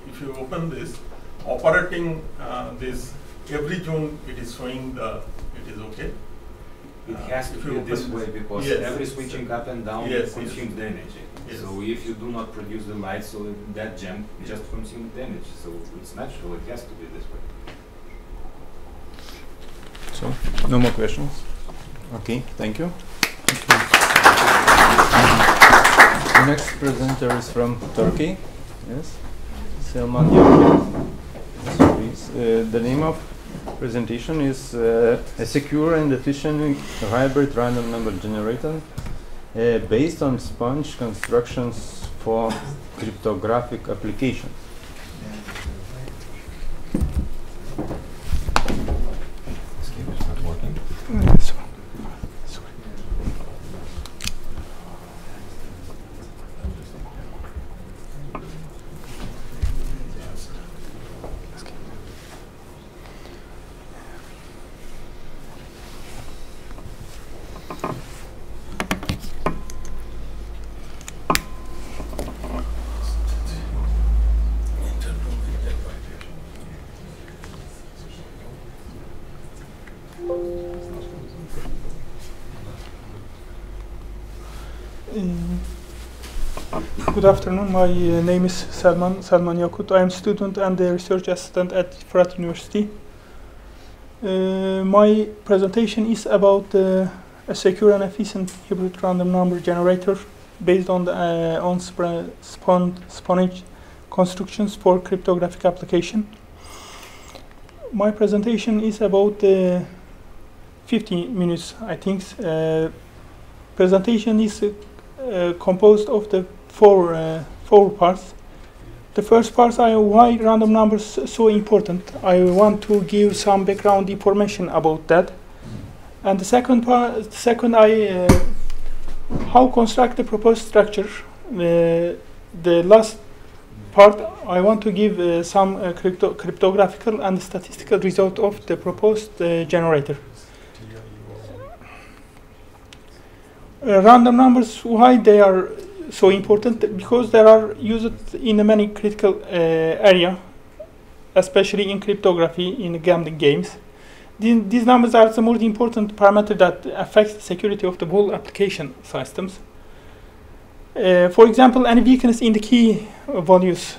If you open this, operating this every zone it is showing it is okay. It has to if be you this open way this- because yes, every yes, switching up and down yes, consumes the energy. Yes. So if you do not produce the light, so that gem just consumes the energy. So it's natural, it has to be this way. So, no more questions? Okay, thank you. The next presenter is from Turkey. Yes, Selman Yakut. So please, the name of presentation is a secure and efficient hybrid random number generator based on sponge constructions for cryptographic applications. Good afternoon. My name is Selman Yakut. I am student and a research assistant at Hrbac University. My presentation is about a secure and efficient hybrid random number generator based on the sponge constructions for cryptographic application. My presentation is about 15 minutes, I think. Presentation is composed of the four parts. The first part, why random numbers so important. I want to give some background information about that. And the second part, how construct the proposed structure. The last part, I want to give some cryptographical and statistical result of the proposed generator. Random numbers, why they are so important? Because they are used in many critical area, especially in cryptography, in gambling games. These numbers are the most important parameter that affects the security of the whole application systems. For example, any weakness in the key values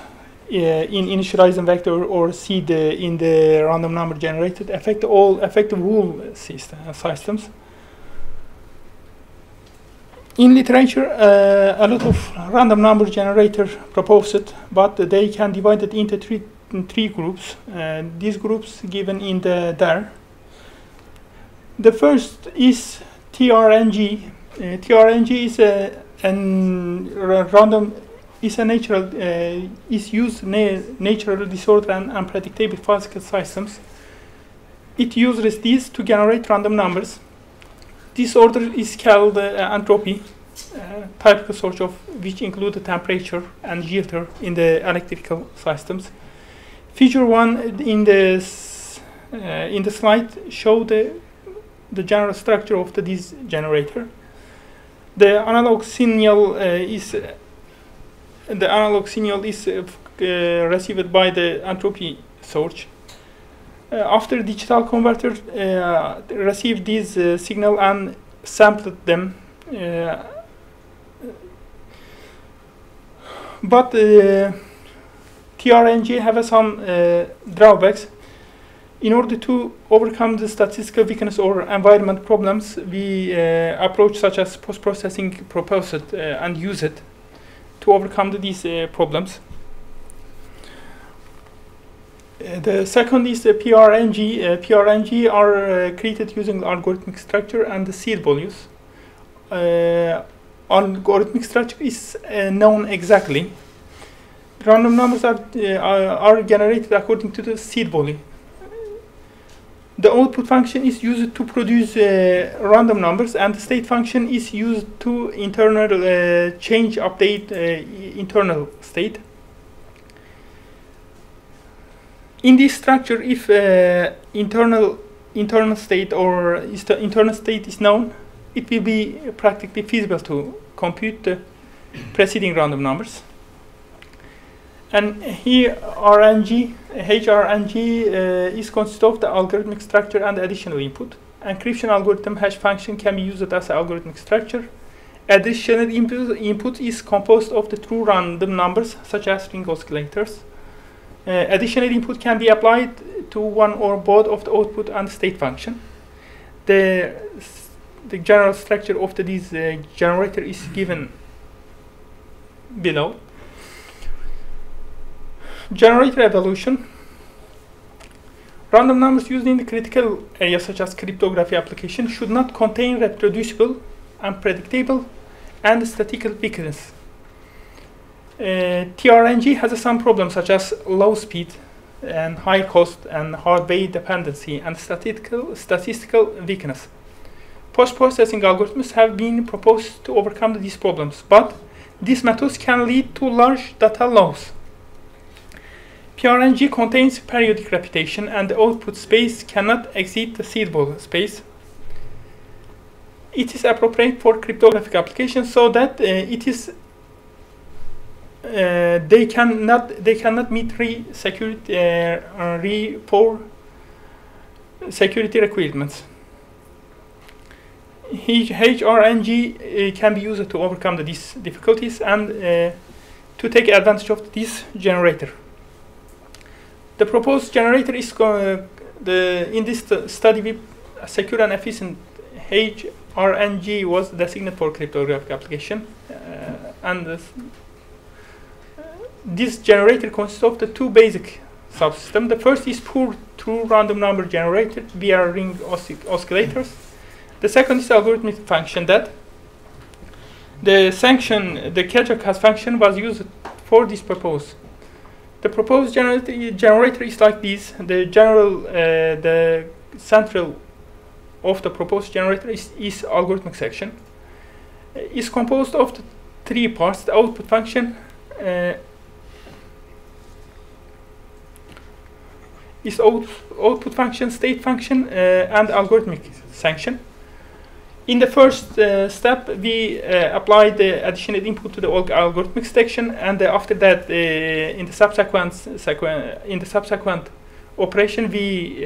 in initializing vector or seed in the random number generated affect the whole systems. In literature, a lot of random number generator proposed, but they can divide it into three groups. These groups given in there. The first is TRNG. TRNG is used natural disorder and unpredictable physical systems. It uses these to generate random numbers. This order is called entropy, typical source of which include the temperature and jitter in the electrical systems. Figure 1 in the slide show the general structure of this generator. The analog signal is received by the entropy source. After digital converter received this signal and sampled them, but TRNG have some drawbacks. In order to overcome the statistical weakness or environment problems, we approach such as post-processing proposed and use it to overcome these problems. The second is the PRNG. PRNG are created using algorithmic structure and the seed values. Algorithmic structure is known exactly. Random numbers are generated according to the seed value. The output function is used to produce random numbers, and the state function is used to update internal state. In this structure, if internal state or internal state is known, it will be practically feasible to compute the preceding random numbers. And here HRNG is consist of the algorithmic structure and additional input. Encryption algorithm hash function can be used as an algorithmic structure. Additional input is composed of the true random numbers, such as ring oscillators. Additional input can be applied to one or both of the output and state function. The general structure of this generator is given below. Generator evolution. Random numbers used in the critical areas such as cryptography application should not contain reproducible, unpredictable, and statistical weakness. TRNG has some problems such as low speed and high cost and hardware dependency and statistical weakness. Post-processing algorithms have been proposed to overcome these problems, but these methods can lead to large data loss. PRNG contains periodic repetition and the output space cannot exceed the seed ball space. It is appropriate for cryptographic applications so that they cannot meet four security requirements. H, R, and G can be used to overcome these difficulties and to take advantage of this generator. The proposed generator is in this study we secure and efficient H, R, and G was designated for cryptographic application, and this generator consists of the two basic subsystems. The first is pure true random number generated via ring oscillators. The second is algorithmic function that the Jacek function was used for this purpose. The proposed generator is like this. The central of the proposed generator is algorithmic section. Is composed of the three parts: the output function, output function, state function, and algorithmic function. In the first step, we apply the additional input to the algorithmic section, and after that, in the subsequent operation, we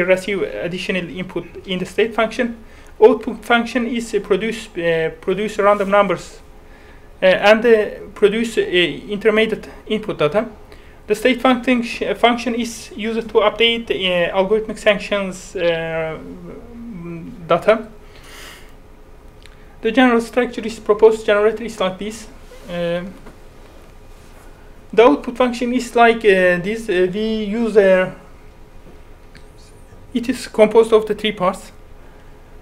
receive additional input in the state function. Output function is produce random numbers and produce intermediate input data. The state function is used to update algorithmic sanctions data. The general structure is proposed generator is like this. The output function is like this. We use it is composed of the three parts.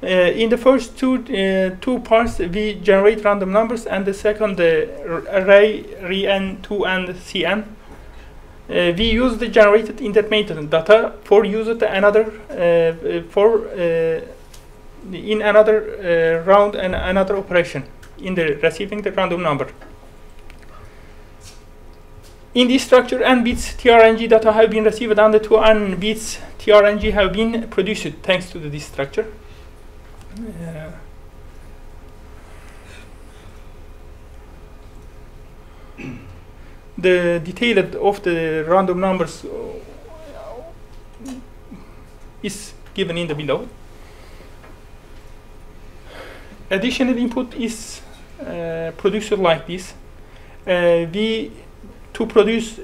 In the first two parts, we generate random numbers, and the second array Rn2 and Cn. We use the generated intermediate data for use at another in another round and another operation in the receiving the random number. In this structure, n bits TRNG data have been received, and the 2 n bits TRNG have been produced thanks to this structure. The detail of the random numbers is given in the below. Additional input is produced like this. To produce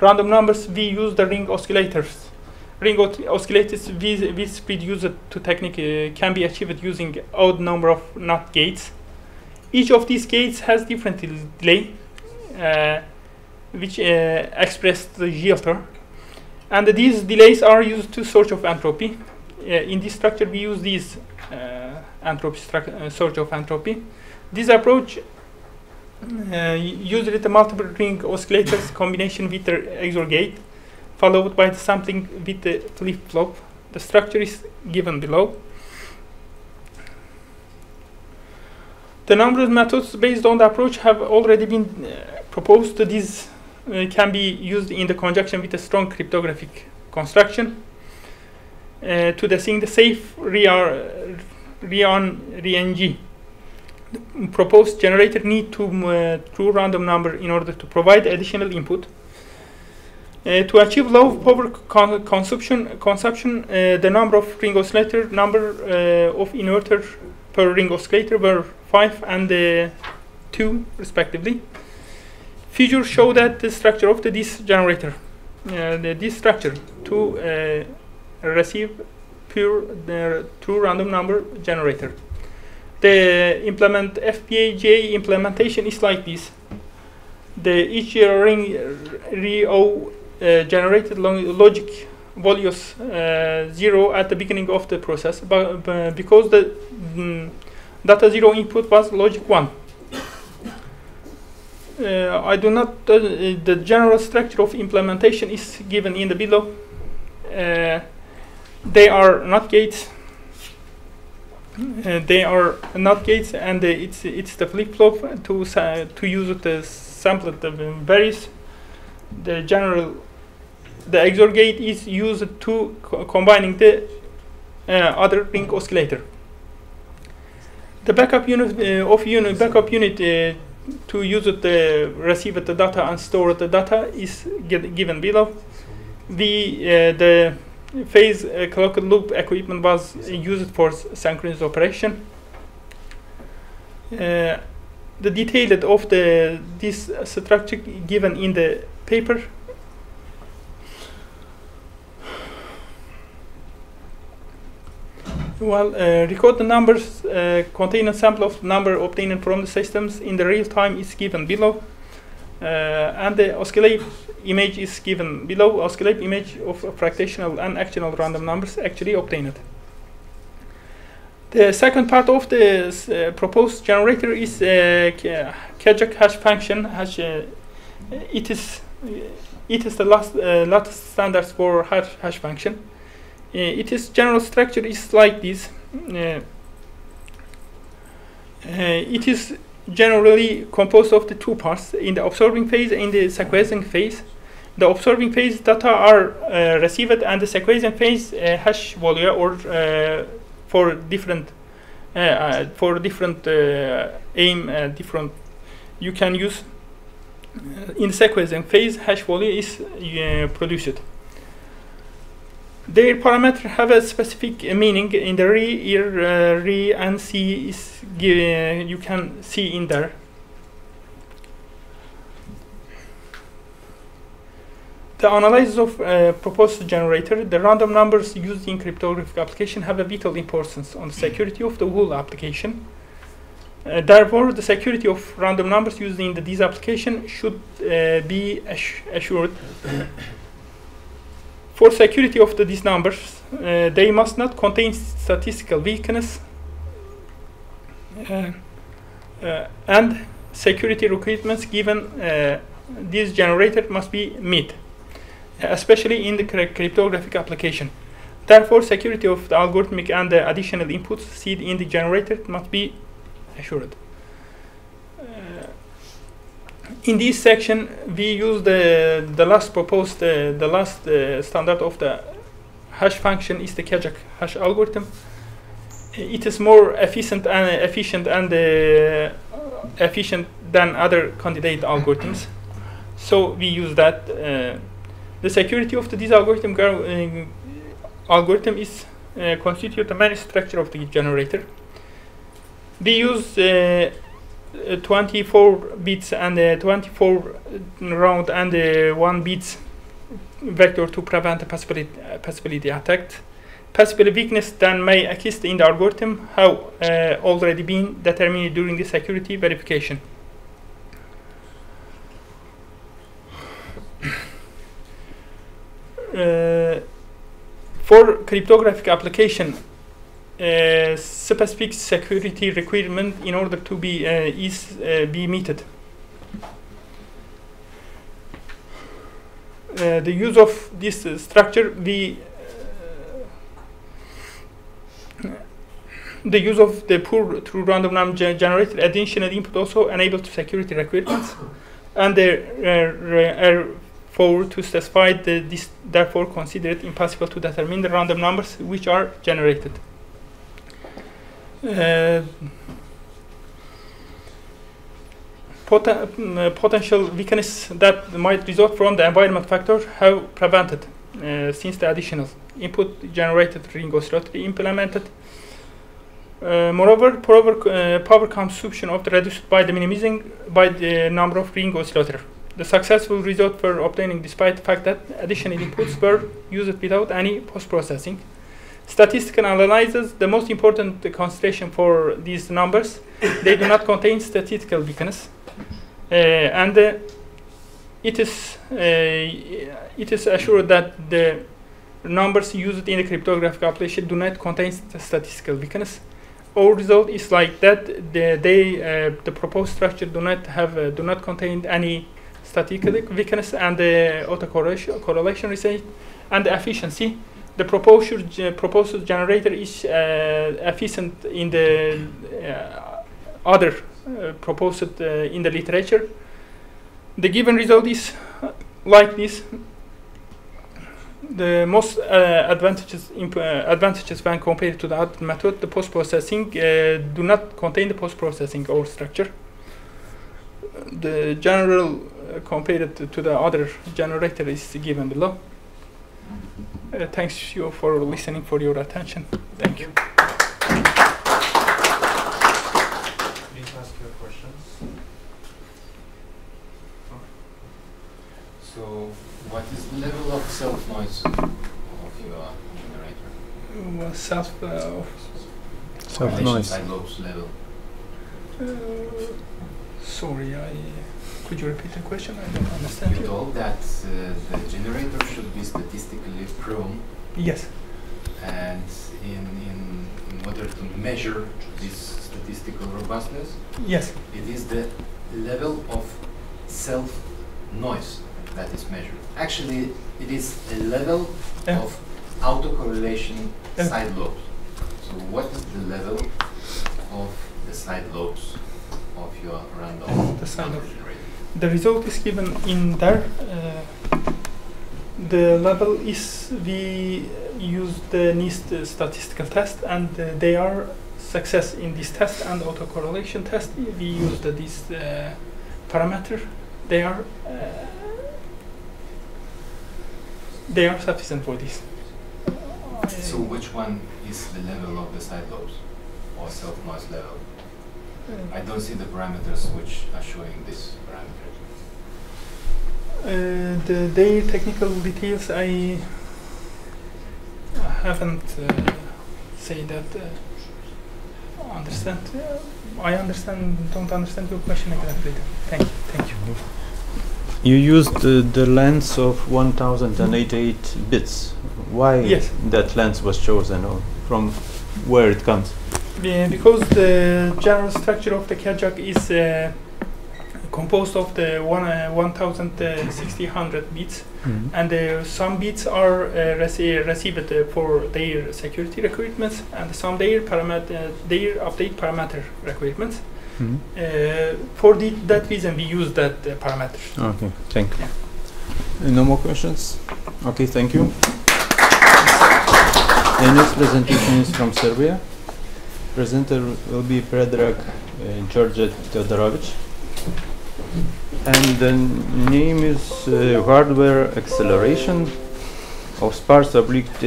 random numbers, we use the ring oscillators. Ring oscillators with speed used to technique can be achieved using odd number of NOT gates. Each of these gates has different delay, which express the filter, and these delays are used to search of entropy. In this structure, we use these search of entropy. This approach uses the multiple ring oscillators combination with the XOR gate, followed by the sampling with the flip-flop. The structure is given below. The number of methods based on the approach have already been proposed. These can be used in the conjunction with a strong cryptographic construction to design the safe ReNG. The proposed generator need to true random number in order to provide additional input. To achieve low power consumption, the number of ring oscillator number of inverter per ring oscillator were 5 and 2 respectively. Figures show that the structure of this generator, this structure to receive pure true random number generator. The FPGA implementation is like this. Each ring ReO generated logic values 0 at the beginning of the process, but because the data 0 input was logic 1. I do not. The general structure of implementation is given in the below. They are not gates. They are not gates, and it's the flip-flop to use the sampled varies. The XOR gate is used to combining the other ring oscillator. The backup unit to use the receive the data and store the data is given below. The phase clocked loop equipment was used for synchronous operation. The detail of this structure given in the paper. Well, record the numbers contain a sample of the number obtained from the systems in the real time is given below, and the oscillate image is given below. Oscillate image of fractional and actual random numbers actually obtained. The second part of the proposed generator is Kajak hash function. It is the latest standards for hash function. Its general structure is like this. It is generally composed of the two parts, in the observing phase and the sequencing phase. The observing phase data are received, and the sequencing phase hash value or for different aim different you can use. In the sequencing phase, hash value is produced. Their parameters have a specific meaning in the re and c is you can see in there. The analysis of proposed generator, the random numbers used in cryptographic application have a vital importance on the security of the whole application. Therefore, the security of random numbers used in this application should be assured. For security of these numbers, they must not contain statistical weakness, and security requirements given this generator must be met, especially in the cryptographic application. Therefore, security of the algorithmic and the additional inputs seed in the generator must be assured. In this section, we use the last proposed, the last standard of the hash function is the Kajak hash algorithm. It is more efficient than other candidate algorithms. So we use that. The security of this algorithm is constitute the main structure of the generator. We use 24 bits and 24 round and 1 bits vector to prevent a possibility attack. Possible weakness that may exist in the algorithm have already been determined during the security verification. For cryptographic application, specific security requirement in order to be meted. The use of this structure, the use of the pure true random number generated additional input also enables security requirements, and therefore to specify this therefore considered impossible to determine the random numbers which are generated. Potential weakness that might result from the environment factor have prevented since the additional input generated ring oscillator implemented. Moreover, power consumption of the reduced by the minimizing by the number of ring oscillator. The successful result were obtaining despite the fact that additional inputs were used without any post-processing. Statistical analysis, the most important consideration for these numbers, they do not contain statistical weakness, and it is assured that the numbers used in the cryptographic application do not contain statistical weakness. Our result is like that the proposed structure do not contain any statistical weakness, and the autocorrelation result and the efficiency. The proposed generator is efficient in the other proposed in the literature. The given result is like this. The most advantages when compared to the other method, the post-processing do not contain the post-processing or structure. The general compared to the other generator is given below. Thanks you for listening, for your attention. Thank you. Please ask your questions. So, what is the level of self-noise of your generator? Self-noise. Side lobes level. Sorry, could you repeat the question? I don't understand You you. told that the generator should be statistically proven, Yes. and in order to measure this statistical robustness, Yes. it is the level of self-noise that is measured. Actually, it is a level of autocorrelation side lobes. So what is the level of the side lobes of your random The side lobe. generator? The result is given in there. The level is, we use the NIST statistical test, and they are success in this test and autocorrelation test. We use this parameter. They are sufficient for this. So which one is the level of the side lobes or self-noise level? I don't see the parameters which are showing this parameter. The technical details I haven't say that understand. I don't understand your question exactly. Thank you. You used the length of 1088 bits. Why Yes. that length was chosen, or from where it comes? Because the general structure of the Kajak is composed of the 1600 bits, and some bits are received for their security requirements, and some their update parameter requirements. For that reason, we use that parameter. Okay, thank you. No more questions? Okay, thank you. The next presentation is from Serbia. Presenter will be Predrag George Teodorovic. And the name is Hardware Acceleration of Sparse Oblique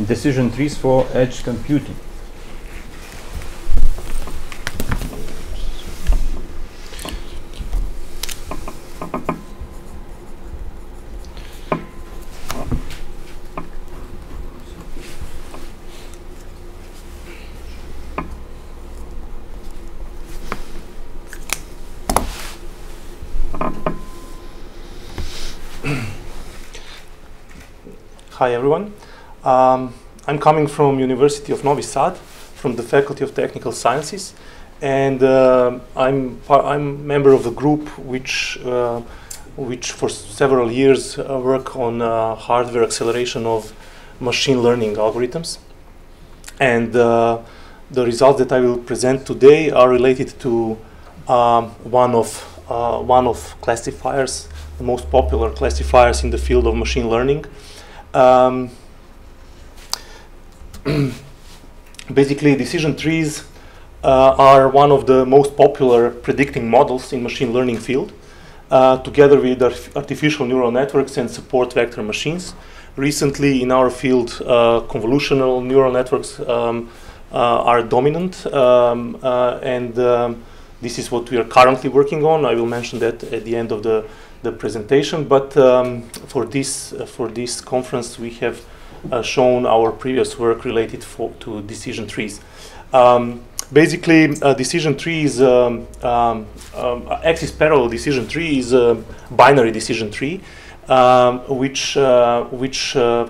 Decision Trees for Edge Computing. Hi everyone. I'm coming from University of Novi Sad, from the Faculty of Technical Sciences, and I'm member of the group which for several years work on hardware acceleration of machine learning algorithms. And the results that I will present today are related to one of classifiers, the most popular classifiers in the field of machine learning. Basically, decision trees are one of the most popular predicting models in machine learning field, together with artificial neural networks and support vector machines. Recently, in our field, convolutional neural networks are dominant, and this is what we are currently working on. I will mention that at the end of the presentation, but for this conference we have shown our previous work related to decision trees. Basically, decision tree is axis parallel decision tree is a binary decision tree which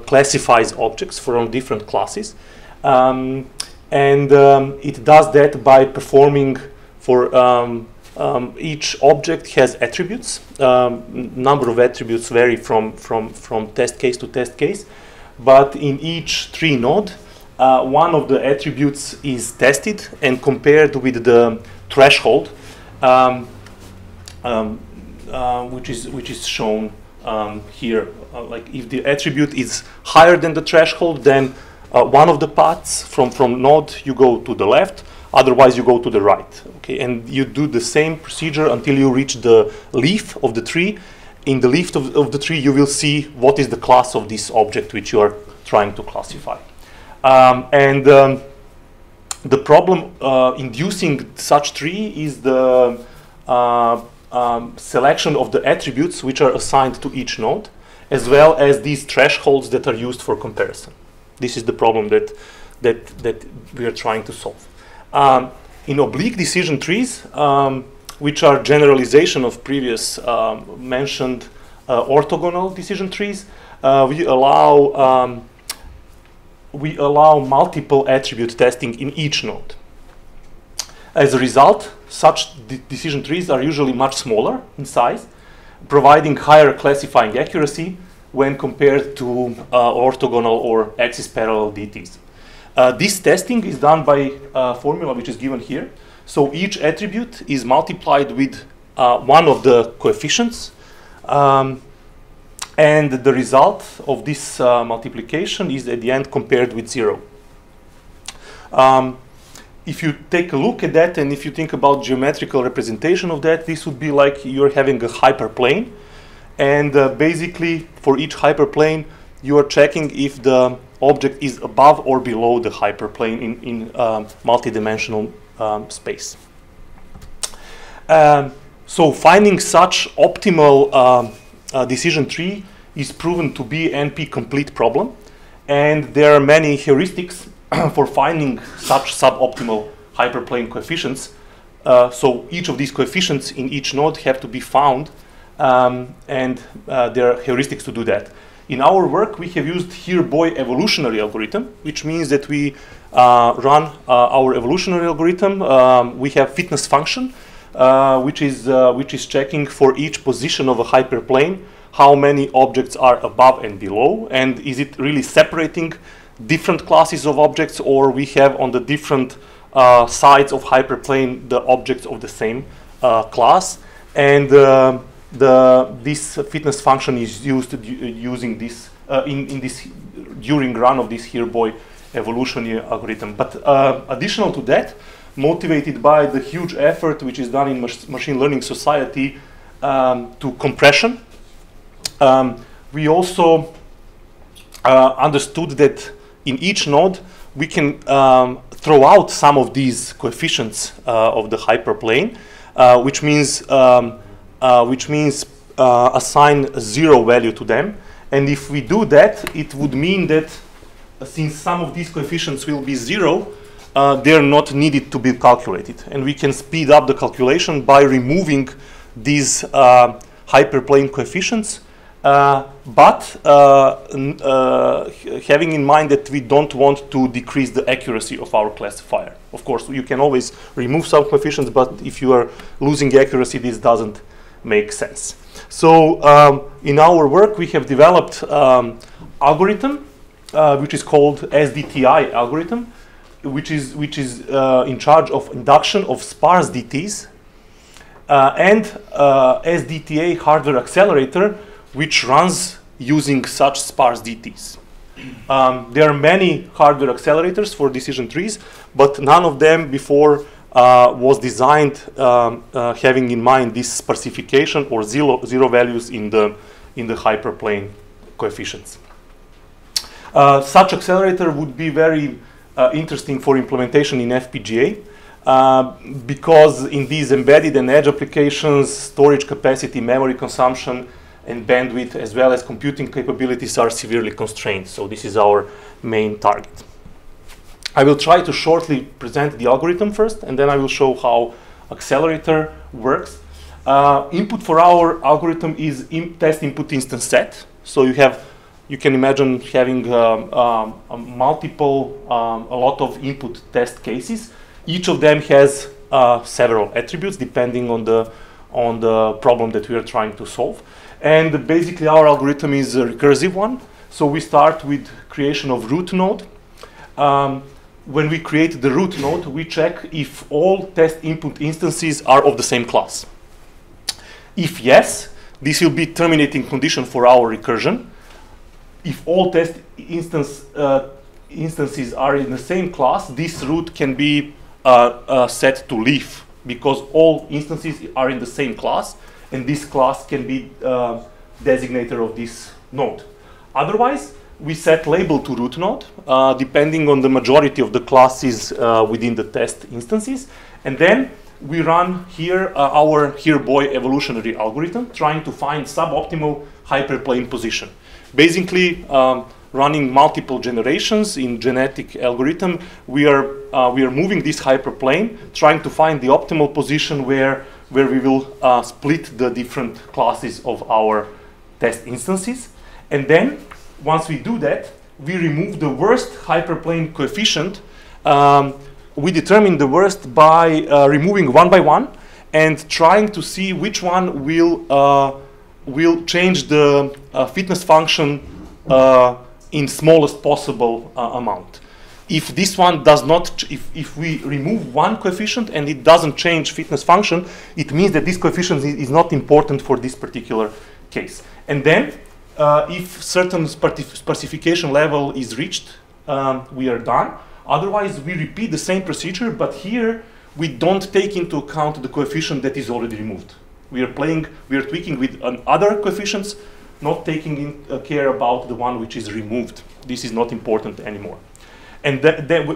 classifies objects from different classes, and it does that by performing for each object has attributes. Number of attributes vary from test case to test case, but in each tree node, one of the attributes is tested and compared with the threshold, which is shown here. Like if the attribute is higher than the threshold, then one of the paths from node you go to the left. Otherwise, you go to the right, okay? And you do the same procedure until you reach the leaf of the tree. In the leaf of the tree, you will see what is the class of this object which you are trying to classify. The problem inducing such tree is the selection of the attributes which are assigned to each node, as well as these thresholds that are used for comparison. This is the problem that we are trying to solve. In oblique decision trees, which are generalization of previous mentioned orthogonal decision trees, we allow multiple attribute testing in each node. As a result, such decision trees are usually much smaller in size, providing higher classifying accuracy when compared to orthogonal or axis parallel DTs. This testing is done by a formula which is given here. So each attribute is multiplied with one of the coefficients, and the result of this multiplication is at the end compared with 0. If you take a look at that, and if you think about geometrical representation of that, this would be like you're having a hyperplane, and basically for each hyperplane you are checking if the object is above or below the hyperplane in multidimensional space. So finding such optimal decision tree is proven to be an NP-complete problem, and there are many heuristics for finding such suboptimal hyperplane coefficients. So each of these coefficients in each node have to be found, and there are heuristics to do that. In our work, we have used Hrbac evolutionary algorithm, which means that we run our evolutionary algorithm. We have fitness function, which is checking for each position of a hyperplane how many objects are above and below, and is it really separating different classes of objects, or we have on the different sides of hyperplane the objects of the same class. And this fitness function is used using this in this during run of this Hrbac evolutionary algorithm. But additional to that, motivated by the huge effort which is done in machine learning society to compression, we also understood that in each node we can throw out some of these coefficients of the hyperplane, which means assign a 0 value to them. And if we do that, it would mean that since some of these coefficients will be 0, they're not needed to be calculated. And we can speed up the calculation by removing these hyperplane coefficients, but having in mind that we don't want to decrease the accuracy of our classifier. Of course, you can always remove some coefficients, but if you are losing accuracy, this doesn't make sense. So in our work, we have developed algorithm, which is called SDTI algorithm, which is in charge of induction of sparse DTs, and SDTA hardware accelerator, which runs using such sparse DTs. There are many hardware accelerators for decision trees, but none of them before was designed having in mind this sparsification or zero values in the hyperplane coefficients. Such accelerator would be very interesting for implementation in FPGA, because in these embedded and edge applications, storage capacity, memory consumption, and bandwidth, as well as computing capabilities, are severely constrained. So this is our main target. I will try to shortly present the algorithm first, and then I will show how accelerator works. Input for our algorithm is test input instance set. So you can imagine having a lot of input test cases. Each of them has several attributes depending on the problem that we are trying to solve. And basically our algorithm is a recursive one. So we start with creation of root node. When we create the root node, we check if all test input instances are of the same class. If yes, this will be terminating condition for our recursion. If all test instances are in the same class, this root can be set to leaf, because all instances are in the same class, and this class can be designator of this node. Otherwise, we set label to root node, depending on the majority of the classes within the test instances. And then we run here our Hrbac evolutionary algorithm, trying to find suboptimal hyperplane position. Basically, running multiple generations in genetic algorithm, we are moving this hyperplane, trying to find the optimal position where we will split the different classes of our test instances. And then, once we do that, we remove the worst hyperplane coefficient. We determine the worst by removing one by one and trying to see which one will change the fitness function in smallest possible amount. If this one does not, if we remove one coefficient and it doesn't change fitness function, it means that this coefficient is not important for this particular case. And then, if certain specification level is reached, we are done. Otherwise, we repeat the same procedure, but here we don't take into account the coefficient that is already removed. We are tweaking with other coefficients, not taking in care about the one which is removed. This is not important anymore. And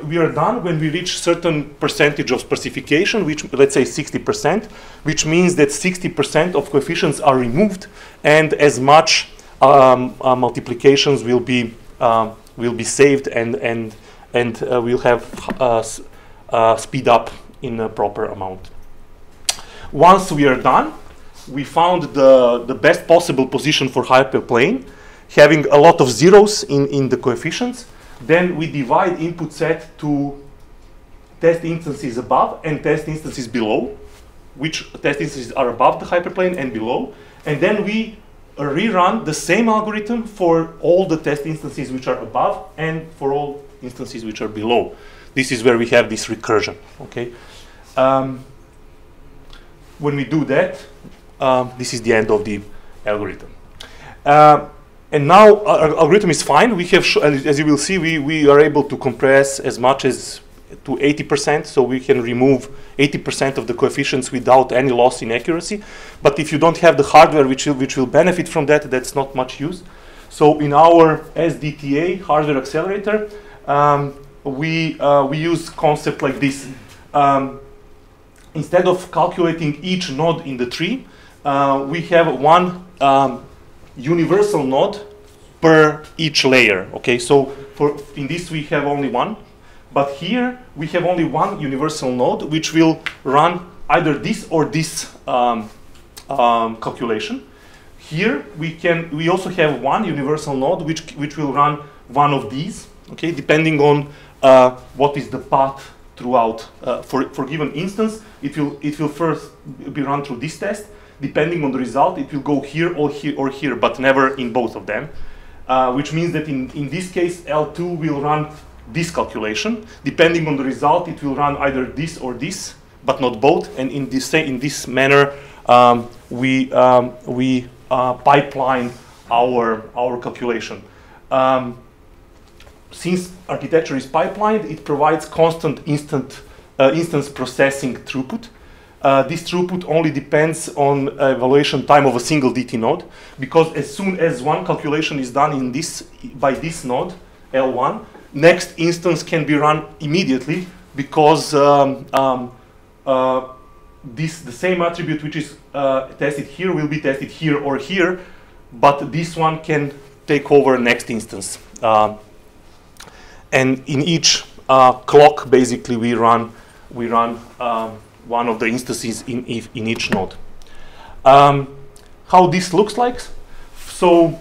we are done when we reach certain percentage of specification, which, let's say 60%, which means that 60% of coefficients are removed, and as much multiplications will be saved, and we'll have speed up in a proper amount. Once we are done, we found the best possible position for hyperplane, having a lot of zeros in the coefficients. Then we divide input set to test instances above and test instances below, which test instances are above the hyperplane and below. And then we rerun the same algorithm for all the test instances which are above and for all instances which are below. This is where we have this recursion. Okay. When we do that, this is the end of the algorithm. And now our algorithm is fine. We have, as you will see, we are able to compress as much as to 80%, so we can remove 80% of the coefficients without any loss in accuracy. But if you don't have the hardware which will benefit from that, that's not much use. So in our SDTA hardware accelerator, we use concept like this. Instead of calculating each node in the tree, we have one universal node per each layer. Okay, so in this we have only one, but here we have only one universal node which will run either this or this calculation. Here we also have one universal node which will run one of these. Okay, depending on what is the path throughout for given instance, it will first be run through this test. Depending on the result, it will go here or here, but never in both of them. Which means that in this case, L2 will run this calculation. Depending on the result, it will run either this or this, but not both. And in this manner, we pipeline our calculation. Since architecture is pipelined, it provides constant instance processing throughput. This throughput only depends on evaluation time of a single DT node, because as soon as one calculation is done by this node, L1, next instance can be run immediately, because the same attribute which is tested here will be tested here or here, but this one can take over next instance. And in each clock, basically, we run one of the instances in each node. How this looks like? So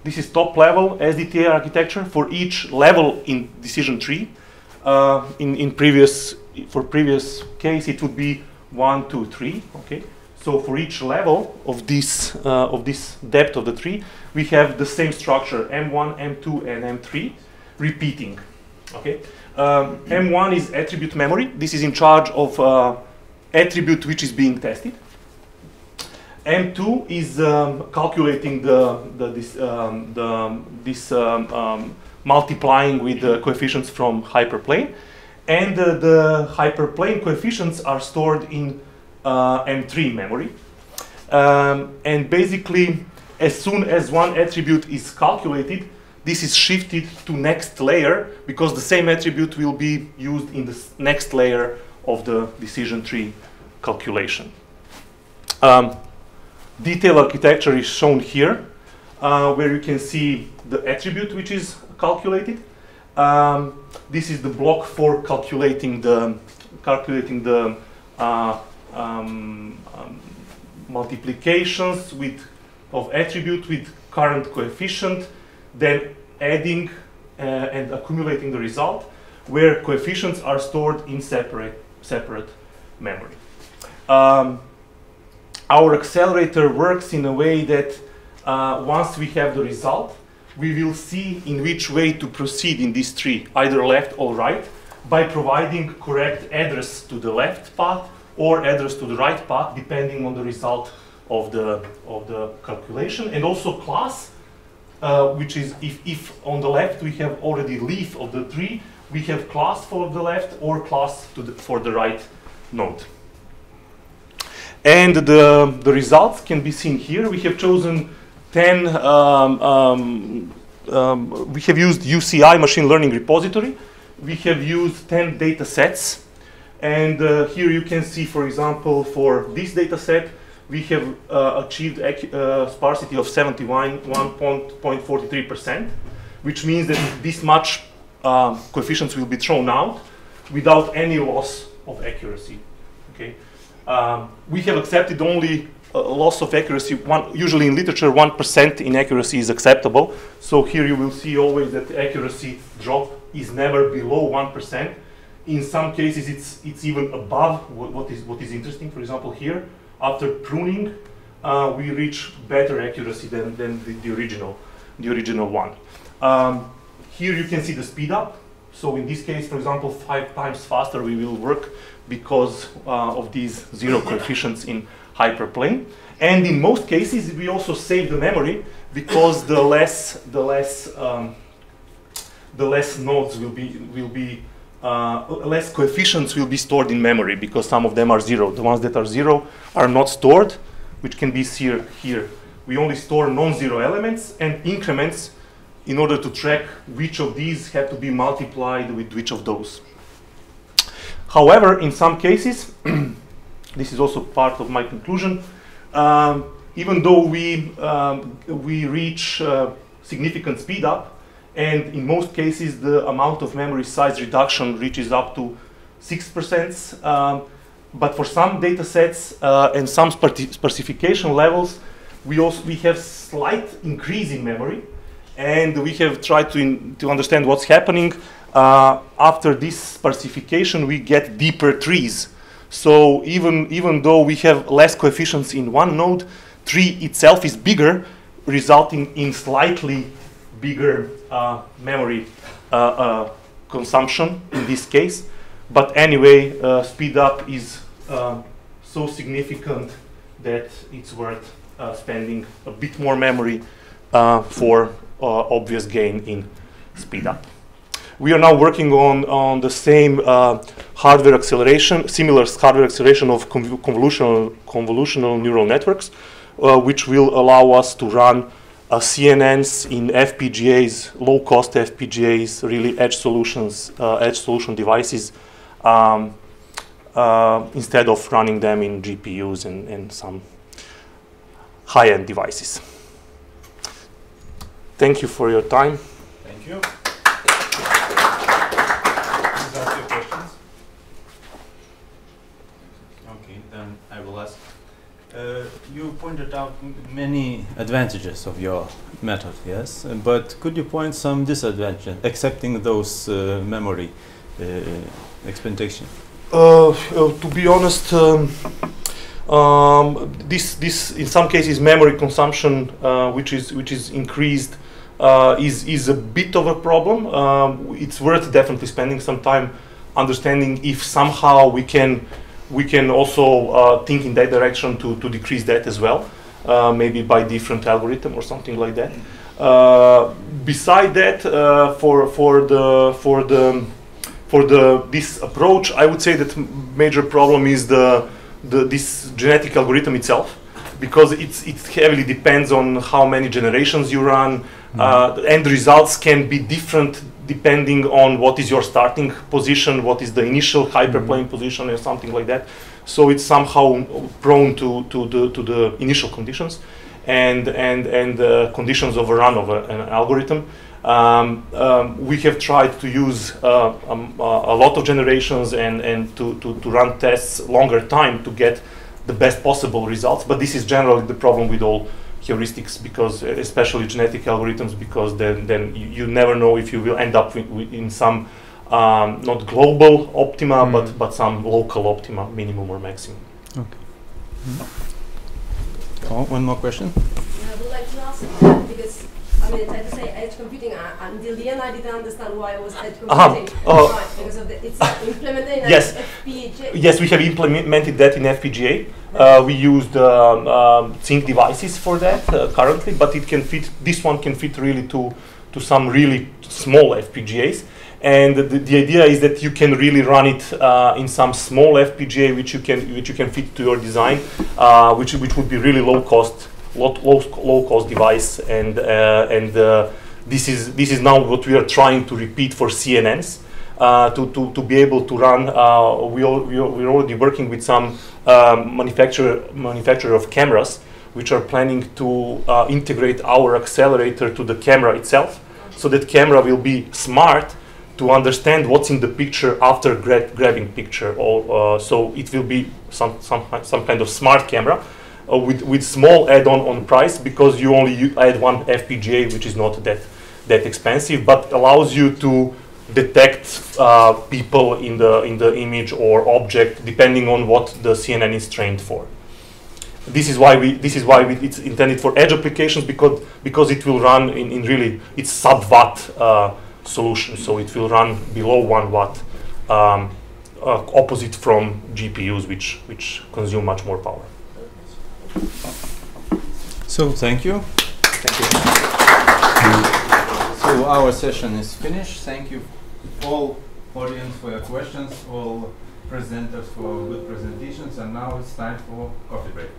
this is top level SDTA architecture for each level in decision tree. For previous case, it would be 1, 2, 3. Okay. So for each level of this depth of the tree, we have the same structure: M1, M2, and M3, repeating. Okay. M1 is attribute memory. This is in charge of attribute which is being tested. M2 is calculating this multiplying with the coefficients from hyperplane, and the hyperplane coefficients are stored in M3 memory. And basically, as soon as one attribute is calculated, this is shifted to next layer because the same attribute will be used in the next layer of the decision tree calculation. Detailed architecture is shown here, where you can see the attribute which is calculated. This is the block for calculating the multiplications of attribute with current coefficient, then adding and accumulating the result, where coefficients are stored in separate memory. Our accelerator works in a way that once we have the result, we will see in which way to proceed in this tree, either left or right, by providing correct address to the left path or address to the right path, depending on the result of the calculation. And also class, which is if on the left we have already leaf of the tree, we have class for the left or class for the right node. And the results can be seen here. We have chosen 10, we have used UCI machine learning repository. We have used 10 data sets. And here you can see, for example, for this data set, we have achieved sparsity of 71.43%, which means that this much coefficients will be thrown out without any loss of accuracy. Okay. We have accepted only loss of accuracy. Usually in literature, 1% inaccuracy is acceptable. So here you will see always that the accuracy drop is never below 1%. In some cases, it's even above what is interesting. For example, here, after pruning, we reach better accuracy than the original one. Here you can see the speed up. So in this case, for example, 5 times faster we will work because of these zero coefficients in hyperplane. And in most cases, we also save the memory because the less nodes will be less coefficients will be stored in memory because some of them are zero. The ones that are zero are not stored, which can be seen here. We only store non-zero elements and increments in order to track which of these have to be multiplied with which of those. However, in some cases, this is also part of my conclusion, even though we reach significant speed up, and in most cases the amount of memory size reduction reaches up to 6%, but for some data sets and some specification levels, we have slight increase in memory, and we have tried to understand what's happening. After this specification, we get deeper trees. So even though we have less coefficients in one node, tree itself is bigger, resulting in slightly bigger memory consumption in this case. But anyway, speed up is so significant that it's worth spending a bit more memory for obvious gain in speed up. We are now working on the same hardware acceleration, similar hardware acceleration of convolutional neural networks, which will allow us to run CNNs in FPGAs, low-cost FPGAs, really edge solutions, edge solution devices, instead of running them in GPUs and some high-end devices. Thank you for your time. Thank you. These are your questions. Okay, then I will ask. You pointed out many advantages of your method, yes? But could you point some disadvantages, accepting those memory expectation? To be honest, this in some cases memory consumption, which is increased, is a bit of a problem. It's worth definitely spending some time understanding if somehow we can also think in that direction to decrease that as well, maybe by different algorithm or something like that. Beside that, for this approach, I would say that major problem is this genetic algorithm itself, because it heavily depends on how many generations you run, The end results can be different depending on what is your starting position, what is the initial hyperplane position, or something like that. So it's somehow prone to the initial conditions and conditions of a run of an algorithm. We have tried to use a lot of generations and to run tests longer time to get the best possible results, but this is generally the problem with all heuristics, because especially genetic algorithms, because then you never know if you will end up in some not global optima, but some local optima, minimum or maximum. Okay. Oh, one more question? Yeah, I would like to ask that because I mean, I tried to say edge computing. Until the end, I didn't understand why it was edge computing. Right, because of it's implemented in FPGA. Yes, we have implemented that in FPGA. We used sync devices for that currently, but it can fit. This one can fit really to some really small FPGAs. And the idea is that you can really run it in some small FPGA, which you can fit to your design, which would be really low cost device. And this is now what we are trying to repeat for CNNs to be able to run. We're already working with some manufacturer of cameras, which are planning to integrate our accelerator to the camera itself, so that camera will be smart to understand what's in the picture after grabbing picture. So it will be some kind of smart camera with small add-on on price, because you only add one FPGA, which is not that expensive, but allows you to detect people in the image or object depending on what the CNN is trained for. This is why it's intended for edge applications, because it will run in really it's sub-watt solution, so it will run below 1 watt, opposite from GPUs, which consume much more power. So thank you. So our session is finished. Thank you all audience for your questions, all presenters for good presentations, and now it's time for coffee break.